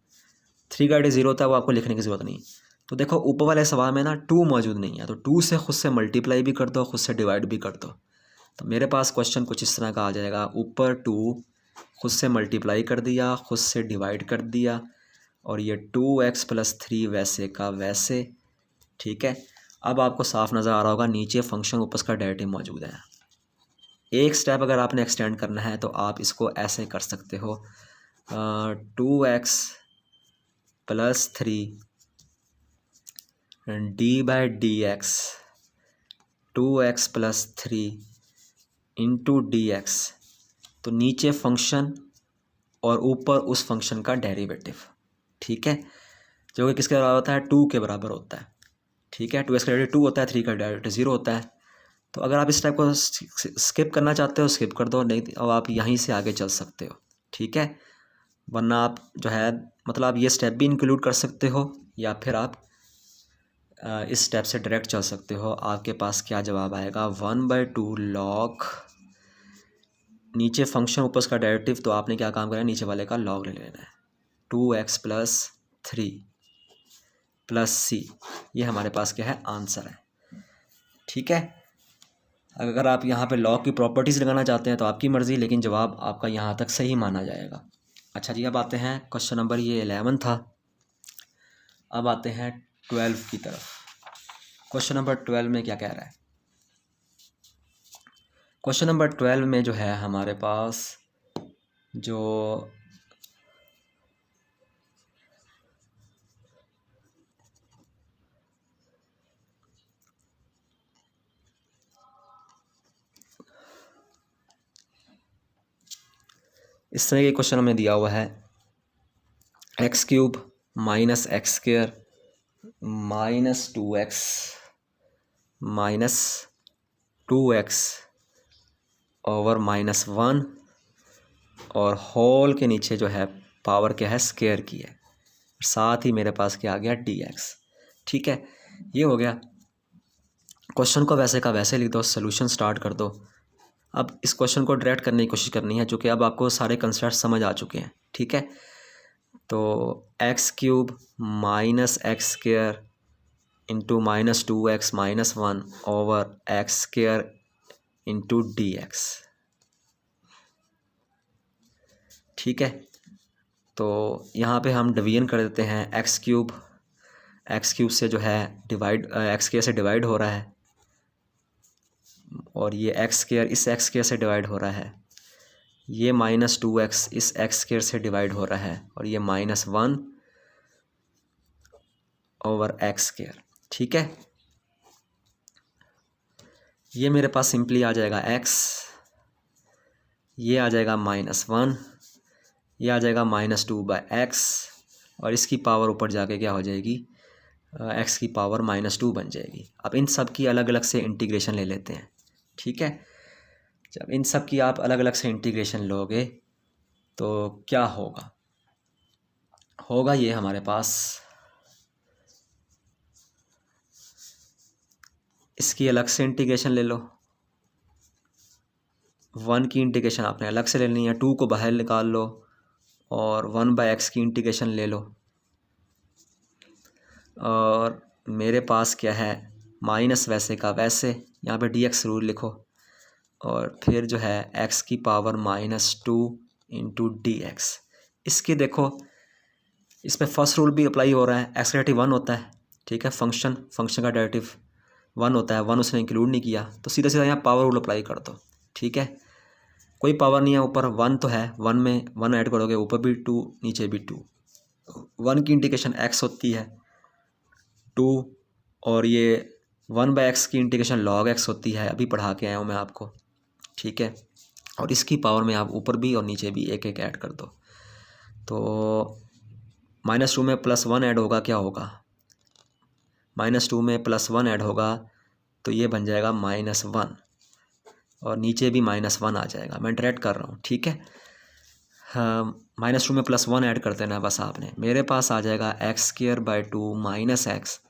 3 का डेरिवेटिव 0 होता है, वो आपको लिखने की ज़रूरत नहीं। तो देखो ऊपर वाले सवाल में ना 2 मौजूद नहीं है, तो 2 से खुद से मल्टीप्लाई भी कर दो, खुद से डिवाइड भी कर दो। तो मेरे पास क्वेश्चन कुछ इस तरह का आ जाएगा, ऊपर 2 खुद से मल्टीप्लाई कर दिया, खुद से डिवाइड कर दिया, और ये 2x+3 वैसे का वैसे। ठीक है, अब आपको साफ नज़र आ रहा होगा नीचे फंक्शन ऊपर उसका डेरिवेटिव मौजूद है। एक स्टेप अगर आपने एक्सटेंड करना है तो आप इसको ऐसे कर सकते हो, 2x+3 d/dx 2x+3 into dx, तो नीचे फंक्शन और ऊपर उस फंक्शन का डेरिवेटिव। ठीक है, जो कि किसके बराबर होता है, 2 के बराबर होता है। ठीक है, 2x का डेरिवेटिव 2 होता है, 3 का डेरिवेटिव 0 होता है। तो अगर आप इस टाइप को स्किप करना चाहते हो स्किप कर दो, नहीं अब आप यहीं से आगे चल सकते हो। ठीक है, वरना आप जो है मतलब आप ये स्टेप भी इंक्लूड कर सकते हो, या फिर आप इस स्टेप से डायरेक्ट चल सकते हो। आपके पास क्या जवाब आएगा, 1/2 लॉग, नीचे फंक्शन ऊपर उसका डेरिवेटिव, तो आपने क्या काम करना है, नीचे वाले का लॉग ले लेना है, 2x+3 + c, ये हमारे पास क्या है, आंसर है। ठीक है, अगर आप यहाँ पे लॉग की प्रॉपर्टीज़ लगाना चाहते हैं तो आपकी मर्ज़ी, लेकिन जवाब आपका यहाँ तक सही माना जाएगा। अच्छा जी, अब आते हैं क्वेश्चन नंबर, ये 11 था, अब आते हैं 12 की तरफ। क्वेश्चन नंबर 12 में क्या कह रहा है, क्वेश्चन नंबर 12 में जो है हमारे पास जो इस तरह के क्वेश्चन हमें दिया हुआ है, x³ - x² -2x ओवर -1, और होल के नीचे जो है पावर क्या है, स्क्वायर की है, साथ ही मेरे पास क्या आ गया, dx। ठीक है, ये हो गया। क्वेश्चन को वैसे का वैसे लिख दो, सोल्यूशन स्टार्ट कर दो। अब इस क्वेश्चन को डायरेक्ट करने की कोशिश करनी है, चूँकि अब आपको सारे कंसेप्ट समझ आ चुके हैं। ठीक है, तो x³ - x² into -2x - 1 over x² into d x. ठीक है, तो यहाँ पे हम डिवीजन कर देते हैं एक्स क्यूब से जो है डिवाइड एक्स स्क्वायर से डिवाइड हो रहा है, और ये एक्स स्क्वायर इस एक्स स्क्वायर से डिवाइड हो रहा है, ये -2x इस एक्स स्क्वायर से डिवाइड हो रहा है, और ये -1 ओवर एक्स स्क्वायर। ठीक है, ये मेरे पास सिंपली आ जाएगा x, ये आ जाएगा -1, ये आ जाएगा -2/x, और इसकी पावर ऊपर जाके क्या हो जाएगी, x की पावर -2 बन जाएगी। अब इन सब की अलग अलग से इंटीग्रेशन ले लेते हैं। ठीक है, जब इन सब की आप अलग अलग से इंटीग्रेशन लोगे तो क्या होगा ये हमारे पास, इसकी अलग से इंटीग्रेशन ले लो, 1 की इंटीग्रेशन आपने अलग से ले लेनी है, 2 को बाहर निकाल लो, और 1/x की इंटीग्रेशन ले लो, और मेरे पास क्या है, माइनस वैसे का वैसे, यहाँ पे dx रूल लिखो, और फिर जो है x की पावर -2 इंटू डी एक्स। इसकी देखो, इस पर फर्स्ट रूल भी अप्लाई हो रहा है, एक्स का डेरिवेटिव 1 होता है। ठीक है, फंक्शन का डेरिवेटिव 1 होता है, 1 उसने इंक्लूड नहीं किया, तो सीधा सीधा यहाँ पावर रूल अप्लाई कर दो। ठीक है, कोई पावर नहीं है, ऊपर 1 तो है, 1 में 1 ऐड करोगे, ऊपर भी 2 नीचे भी 2, 1 की इंटीग्रेशन x होती है 2, और ये 1/x की इंटीग्रेशन log x होती है, अभी पढ़ा के आया हूँ मैं आपको। ठीक है, और इसकी पावर में आप ऊपर भी और नीचे भी एक एक ऐड कर दो, तो -2 में +1 ऐड होगा, क्या होगा, -2 में +1 ऐड होगा, तो ये बन जाएगा -1, और नीचे भी -1 आ जाएगा। मैं डायरेक्ट कर रहा हूँ। ठीक है, हाँ, -2 में +1 ऐड कर देना बस आपने। मेरे पास आ जाएगा x²/2 -x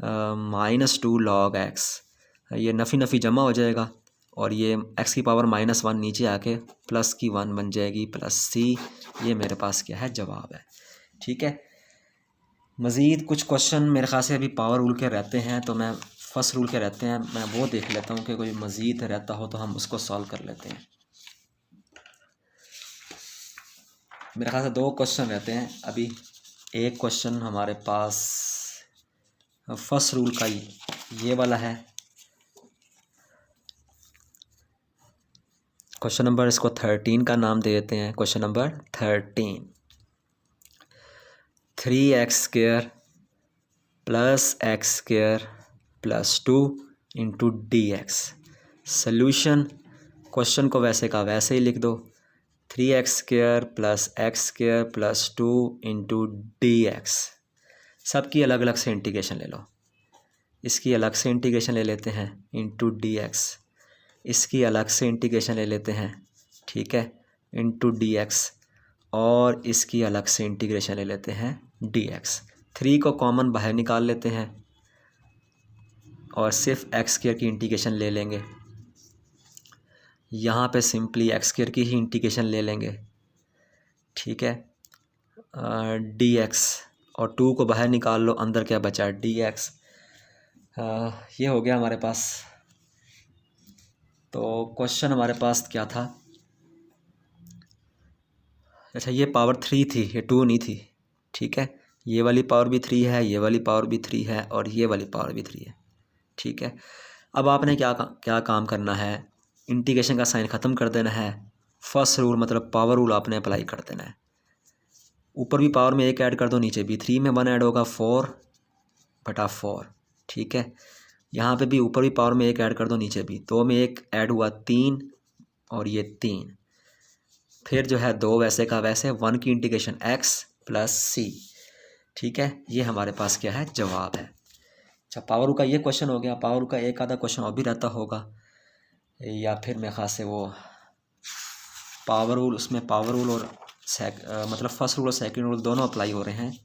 -2 log x, ये नफ़ी नफ़ी जमा हो जाएगा, और ये x की पावर -1 नीचे आके प्लस की 1 बन जाएगी, +c। ये मेरे पास क्या है, जवाब है। ठीक है, मज़ीद कुछ क्वेश्चन मेरे ख़्याल से अभी पावर रूल के रहते हैं, तो मैं फर्स्ट रूल के रहते हैं, मैं वो देख लेता हूँ कि कोई मज़ीद रहता हो तो हम उसको सॉल्व कर लेते हैं। मेरे ख़्याल से 2 क्वेश्चन रहते हैं अभी। एक क्वेश्चन हमारे पास फर्स्ट रूल का ये वाला है, क्वेश्चन नंबर इसको 13 का नाम दे देते हैं। Question number 13, 3x² + x² + 2 into d x. Solution, question को वैसे का वैसे ही लिख दो, 3x² + x² + 2 into d x. सबकी अलग अलग से इंटीग्रेशन ले लो, इसकी अलग से इंटीग्रेशन ले लेते हैं इंटू डी एक्स, इसकी अलग से इंटीग्रेशन ले लेते हैं। ठीक है, इंटू डी एक्स, और इसकी अलग से इंटीग्रेशन ले लेते हैं डी एक्स। 3 को कॉमन बाहर निकाल लेते हैं, और सिर्फ x² की इंटीग्रेशन ले लेंगे। यहाँ पे सिंपली x² की ही इंटीग्रेशन ले लेंगे। ठीक है, डी एक्स, और 2 को बाहर निकाल लो, अंदर क्या बचा, डी एक्स। ये हो गया हमारे पास। तो क्वेश्चन हमारे पास क्या था, अच्छा ये पावर 3 थी, ये 2 नहीं थी। ठीक है, ये वाली पावर भी 3 है, ये वाली पावर भी 3 है, और ये वाली पावर भी 3 है। ठीक है, अब आपने क्या काम करना है, इंटीग्रेशन का साइन ख़त्म कर देना है, फर्स्ट रूल मतलब पावर रूल आपने अप्लाई कर देना है। ऊपर भी पावर में 1 ऐड कर दो, नीचे भी 3 में 1 ऐड होगा, 4/4। ठीक है, यहाँ पे भी ऊपर भी पावर में 1 ऐड कर दो, नीचे भी 2 में 1 ऐड हुआ, 3, और ये 3। फिर जो है 2 वैसे का वैसे, 1 की इंटीग्रेशन x + c। ठीक है, ये हमारे पास क्या है, जवाब है। अच्छा, पावर रूल का ये क्वेश्चन हो गया। पावर रूल का एक आधा क्वेश्चन और भी रहता होगा, या फिर मेरे ख्याल से वो पावर रूल, उसमें पावर रूल और मतलब फर्स्ट रूल और सेकंड रूल दोनों अप्लाई हो रहे हैं।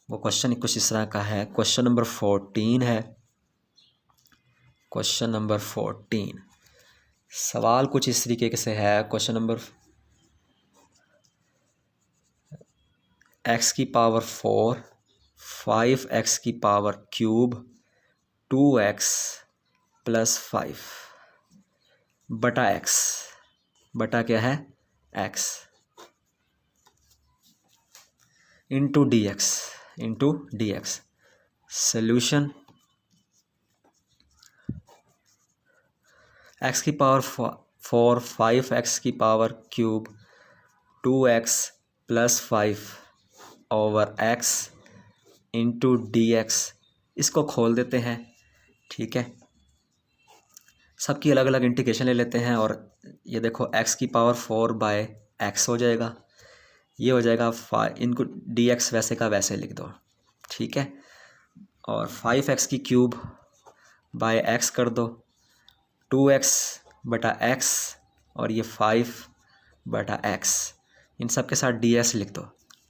वो क्वेश्चन कुछ इस तरह का है। क्वेश्चन नंबर 14 है। क्वेश्चन नंबर 14 सवाल कुछ इस तरीके से है। क्वेश्चन नंबर x की पावर 4, 5x की पावर क्यूब, 2x + 5। बटा एक्स, बटा क्या है x, into d x. Solution x की पावर 4, 5x की power cube 2x plus 5 over x into d x. इसको खोल देते हैं, ठीक है। सबकी अलग अलग इंटीग्रेशन ले लेते हैं और ये देखो x की पावर 4 बाय एक्स हो जाएगा, ये हो जाएगा 5, इनको डी एक्स वैसे का वैसे लिख दो, ठीक है। और 5x की क्यूब बाय एक्स कर दो, 2x बटा x और ये 5 बटा x, इन सब के साथ डी एक्स लिख दो,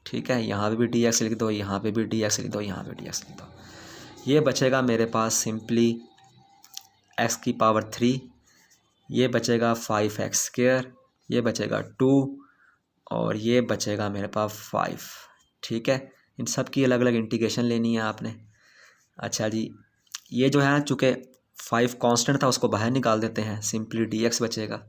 ठीक है। यहाँ पे भी डी एक्स लिख दो, यहाँ पे भी डी एक्स लिख दो, यहाँ पे डी एक्स लिख दो। ये बचेगा मेरे पास सिंपली x की पावर 3, ये बचेगा 5x स्क्वायर, ये बचेगा 2 और ये बचेगा मेरे पास 5, ठीक है। इन सब की अलग अलग इंटीग्रेशन लेनी है आपने। अच्छा जी, ये जो है चूँकि 5 कांस्टेंट था उसको बाहर निकाल देते हैं, सिंपली डी एक्स बचेगा।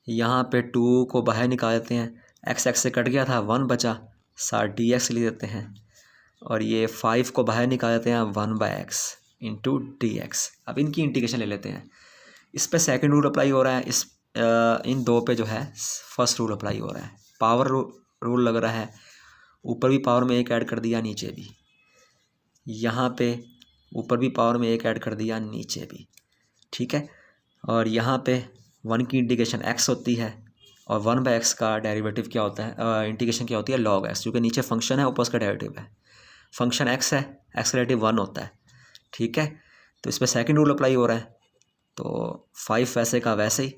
यहाँ पे 2 को बाहर निकाल देते हैं, एक्स एक्स से कट गया था, 1 बचा, साथ डी एक्स लिख देते हैं। और ये 5 को बाहर निकाल देते हैं, 1 by x into d x. अब इनकी इंटीग्रेशन ले लेते हैं। इस पे सेकंड रूल अप्लाई हो रहा है, इस इन दो पे जो है फर्स्ट रूल अप्लाई हो रहा है। पावर रूल लग रहा है, ऊपर भी पावर में 1 ऐड कर दिया, नीचे भी, यहाँ पे ऊपर भी पावर में 1 ऐड कर दिया, नीचे भी, ठीक है। और यहाँ पे 1 की इंटीग्रेशन x होती है और 1 बाय एक्स का डेरिवेटिव क्या होता है, इंटीग्रेशन क्या होती है लॉग x, क्योंकि नीचे फंक्शन है ऊपर उसका डेरिवेटिव है। फंक्शन x है, x का डेरिवेटिव 1 होता है, ठीक है। तो इस पर सेकेंड रूल अप्लाई हो रहा है, तो 5 वैसे का वैसे ही,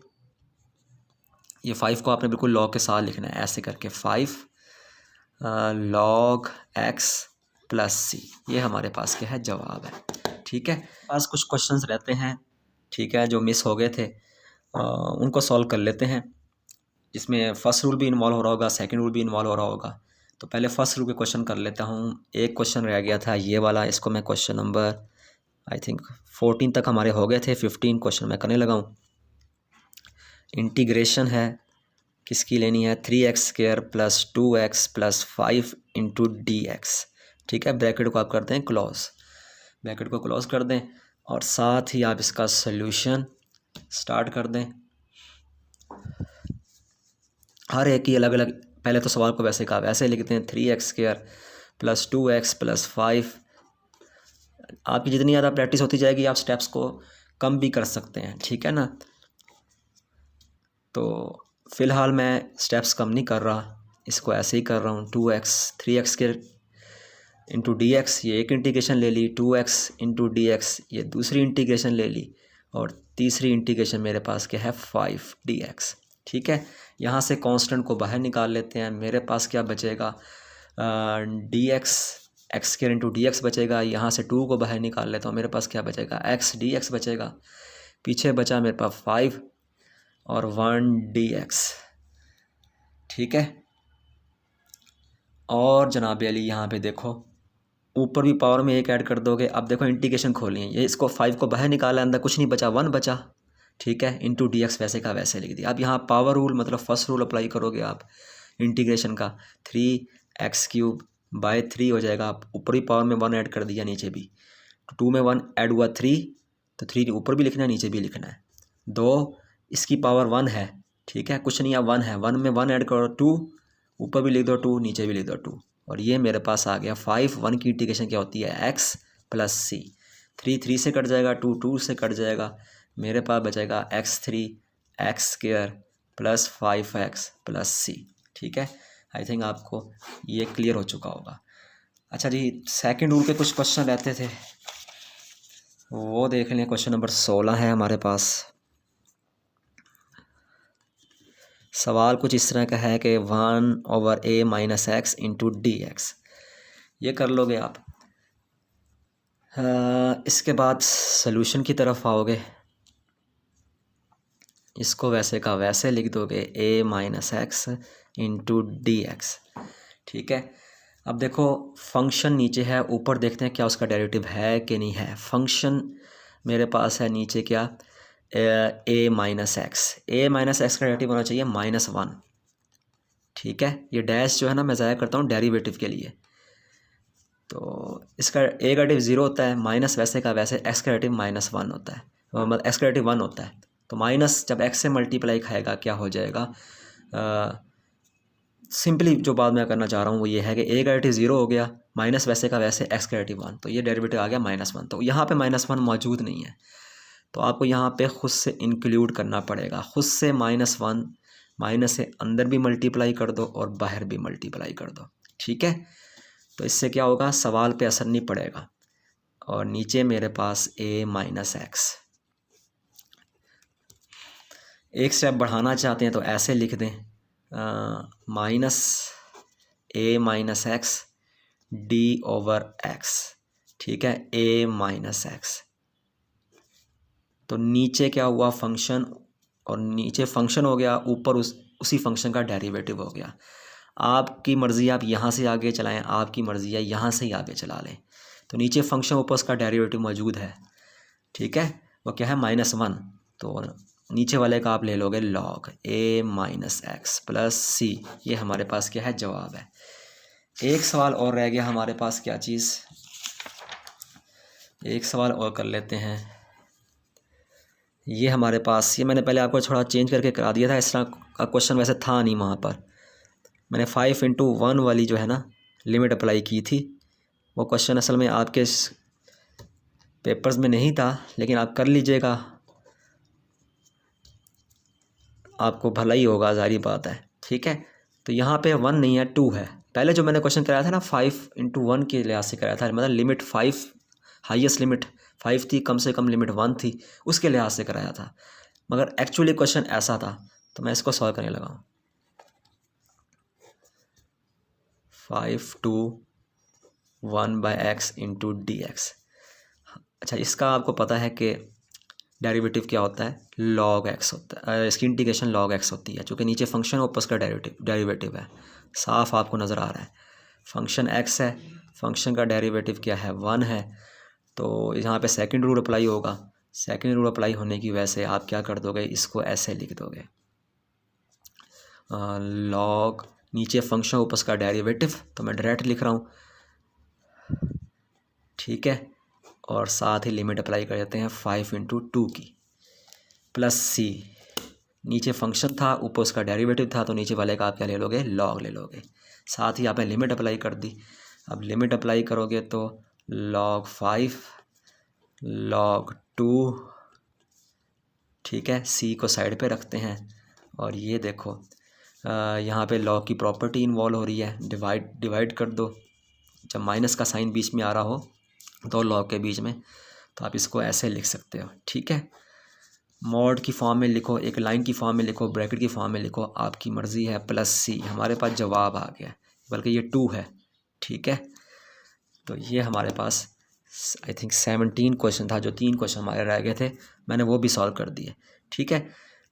ये 5 को आपने बिल्कुल लॉग के साथ लिखना है, ऐसे करके 5 लॉग x प्लस सी, ये हमारे पास क्या है जवाब है, ठीक है। पास कुछ क्वेश्चंस रहते हैं, ठीक है, जो मिस हो गए थे, उनको सॉल्व कर लेते हैं। इसमें फर्स्ट रूल भी इन्वॉल्व हो रहा होगा, सेकंड रूल भी इन्वॉल्व हो रहा होगा। तो पहले फर्स्ट रूल के क्वेश्चन कर लेता हूँ। एक क्वेश्चन रह गया था ये वाला, इसको मैं क्वेश्चन नंबर आई थिंक 14 तक हमारे हो गए थे, 15 क्वेश्चन मैं करने लगा हूँ। इंटीग्रेशन है, किसकी लेनी है, 3x square plus 2x plus 5 into d x, ठीक है। ब्रैकेट को आप करते हैं क्लोज, ब्रैकेट को क्लोज कर दें और साथ ही आप इसका सॉल्यूशन स्टार्ट कर दें। हर एक की अलग अलग, पहले तो सवाल को वैसे का वैसे लिखते हैं, 3x square plus 2x plus 5। आपकी जितनी ज़्यादा प्रैक्टिस होती जाएगी आप स्टेप्स को कम भी कर सकते हैं, ठीक है ना। तो फ़िलहाल मैं स्टेप्स कम नहीं कर रहा, इसको ऐसे ही कर रहा हूँ। 2x 3x square into d x, ये एक इंटीग्रेशन ले ली, 2x इंटू डी एक्स ये दूसरी इंटीग्रेशन ले ली, और तीसरी इंटीग्रेशन मेरे पास क्या है 5 डी एक्स, ठीक है। यहाँ से कांस्टेंट को बाहर निकाल लेते हैं, मेरे पास क्या बचेगा, D x x square into d x बचेगा। यहाँ से 2 को बाहर निकाल लेता हूँ, मेरे पास क्या बचेगा एक्स डी एक्स बचेगा। पीछे बचा मेरे पास 5 और 1 डी एक्स, ठीक है। और जनाब अली यहाँ पे देखो ऊपर भी पावर में 1 ऐड कर दोगे। अब देखो इंटीग्रेशन खोली है, ये इसको 5 को बाहर निकाला, अंदर कुछ नहीं बचा, 1 बचा, ठीक है। इंटू डी एक्स वैसे का वैसे लिख दिया। अब यहाँ पावर रूल मतलब फर्स्ट रूल अप्लाई करोगे आप इंटीग्रेशन का, 3x क्यूब बाय 3 हो जाएगा। आप ऊपर भी पावर में 1 ऐड कर दिया, नीचे भी, तो 2 में 1 ऐड हुआ 3, तो 3 ऊपर भी लिखना है नीचे भी लिखना है। 2 इसकी पावर 1 है, ठीक है, कुछ नहीं है 1 है, 1 में 1 ऐड करो 2, ऊपर भी लिख दो 2, नीचे भी लिख दो 2, और ये मेरे पास आ गया 5। 1 की इंटीग्रेशन क्या होती है x प्लस सी, 3 3 से कट जाएगा, 2 2 से कट जाएगा, मेरे पास बचेगा x3 x square plus 5x plus c, ठीक है। आई थिंक आपको ये क्लियर हो चुका होगा। अच्छा जी, सेकंड रूल के कुछ क्वेश्चन रहते थे, वो देख लें। क्वेश्चन नंबर 16 है हमारे पास। सवाल कुछ इस तरह का है कि 1/a minus x into d x, ये कर लोगे आप। इसके बाद सॉल्यूशन की तरफ आओगे, इसको वैसे का वैसे लिख दोगे, a minus x into d x, ठीक है। अब देखो फंक्शन नीचे है, ऊपर देखते हैं क्या उसका डेरिवेटिव है कि नहीं है। फंक्शन मेरे पास है नीचे क्या, ए माइनस एक्स, ए माइनस एक्स का डेरिवेटिव होना चाहिए -1। ठीक है, ये डैश जो है ना मैं ज़ाया करता हूँ डेरिवेटिव के लिए। तो इसका ए का डेरिवेटिव 0 होता है, माइनस वैसे का वैसे एक्स का डेरिवेटिव -1 होता है, मतलब एक्स का डेरिवेटिव 1 होता है। तो माइनस जब एक्स से मल्टीप्लाई खाएगा क्या हो जाएगा, सिंपली जो बात मैं करना चाह रहा हूँ वो ये है कि ए का डेरिवेटिव 0 हो गया, माइनस वैसे का वैसे एक्स का डेरिवेटिव 1, तो ये डेरिवेटिव आ गया -1। तो यहाँ पे -1 मौजूद नहीं है, तो आपको यहाँ पे खुद से इंक्लूड करना पड़ेगा। खुद से -1 माइनस से अंदर भी मल्टीप्लाई कर दो और बाहर भी मल्टीप्लाई कर दो। ठीक है, तो इससे क्या होगा, सवाल पे असर नहीं पड़ेगा। और नीचे मेरे पास ए माइनस एक्स, एक स्टेप बढ़ाना चाहते हैं तो ऐसे लिख दें, minus a minus x d over x. ठीक है, ए माइनस एक्स, तो नीचे क्या हुआ फंक्शन, और नीचे फंक्शन हो गया, ऊपर उसी फंक्शन का डेरिवेटिव हो गया। आपकी मर्ज़ी, आप यहाँ से आगे चलाएं, आपकी मर्ज़ी है यहाँ से ही आगे चला लें। तो नीचे फंक्शन ऊपर उसका डेरिवेटिव मौजूद है। ठीक है, वो क्या है -1, तो नीचे वाले का आप ले लोगे लॉग ए माइनस एक्स प्लस सी। ये हमारे पास क्या है, जवाब है। एक सवाल और रह गया हमारे पास, क्या चीज़, एक सवाल और कर लेते हैं। ये हमारे पास, ये मैंने पहले आपको थोड़ा चेंज करके करा दिया था, इस तरह का क्वेश्चन वैसे था नहीं वहाँ पर। मैंने 5 × 1 वाली जो है ना लिमिट अप्लाई की थी, वो क्वेश्चन असल में आपके पेपर्स में नहीं था, लेकिन आप कर लीजिएगा, आपको भला ही होगा, जारी बात है। ठीक है, तो यहाँ पे 1 नहीं है, 2 है। पहले जो मैंने क्वेश्चन कराया था ना 5 × 1 के लिहाज से कराया था, मतलब लिमिट 5, हाईएस्ट लिमिट 5 थी, कम से कम लिमिट 1 थी, उसके लिहाज से कराया था। मगर एक्चुअली क्वेश्चन ऐसा था, तो मैं इसको सॉल्व करने लगा हूँ। 5 to 1/x × dx। अच्छा, इसका आपको पता है कि डेरिवेटिव क्या होता है, log x होता है, इसकी इंटीग्रेशन log x होती है, चूँकि नीचे फंक्शन ऊपर उसका डेरिवेटिव है। साफ आपको नज़र आ रहा है, फंक्शन x है, फंक्शन का डेरिवेटिव क्या है, 1 है। तो यहाँ पे सेकंड रूल अप्लाई होगा। सेकंड रूल अप्लाई होने की वजह से आप क्या कर दोगे, इसको ऐसे लिख दोगे, log नीचे फंक्शन ऊपर उसका डेरिवेटिव, तो मैं डायरेक्ट लिख रहा हूँ। ठीक है, और साथ ही लिमिट अप्लाई कर देते हैं 5 × 2 की, प्लस सी। नीचे फंक्शन था, ऊपर उसका डेरिवेटिव था, तो नीचे वाले का आप क्या ले लोगे, लॉग ले लोगे। साथ ही आपने लिमिट अप्लाई कर दी। अब लिमिट अप्लाई करोगे तो log 5 log 2। ठीक है, सी को साइड पे रखते हैं, और ये देखो यहाँ पे लॉग की प्रॉपर्टी इन्वॉल्व हो रही है, डिवाइड कर दो। जब माइनस का साइन बीच में आ रहा हो दो लॉग के बीच में, तो आप इसको ऐसे लिख सकते हो। ठीक है, मॉड की फॉर्म में लिखो, एक लाइन की फॉर्म में लिखो, ब्रैकेट की फॉर्म में लिखो, आपकी मर्ज़ी है, प्लस सी। हमारे पास जवाब आ गया, बल्कि ये 2 है। ठीक है, तो ये हमारे पास आई थिंक 17 क्वेश्चन था, जो 3 क्वेश्चन हमारे रह गए थे, मैंने वो भी सॉल्व कर दिए। ठीक है,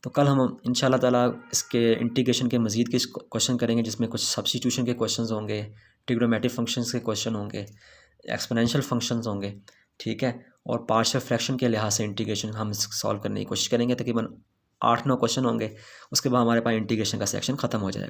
तो कल हम इंशाल्लाह ताला इसके इंटीग्रेशन के मज़ीद के क्वेश्चन करेंगे, जिसमें कुछ सब्स्टिट्यूशन के क्वेश्चंस होंगे, ट्रिग्नोमेट्रिक फंक्शंस के क्वेश्चन होंगे, एक्सपोनेंशियल फंक्शंस होंगे। ठीक है, और पार्शियल फ्रैक्शन के लिहाज से इंटीग्रेशन हम सॉल्व करने की कोशिश करेंगे। तकरीबन 8-9 क्वेश्चन होंगे, उसके बाद हमारे पास इंटीग्रेशन का सेक्शन ख़त्म हो जाएगा।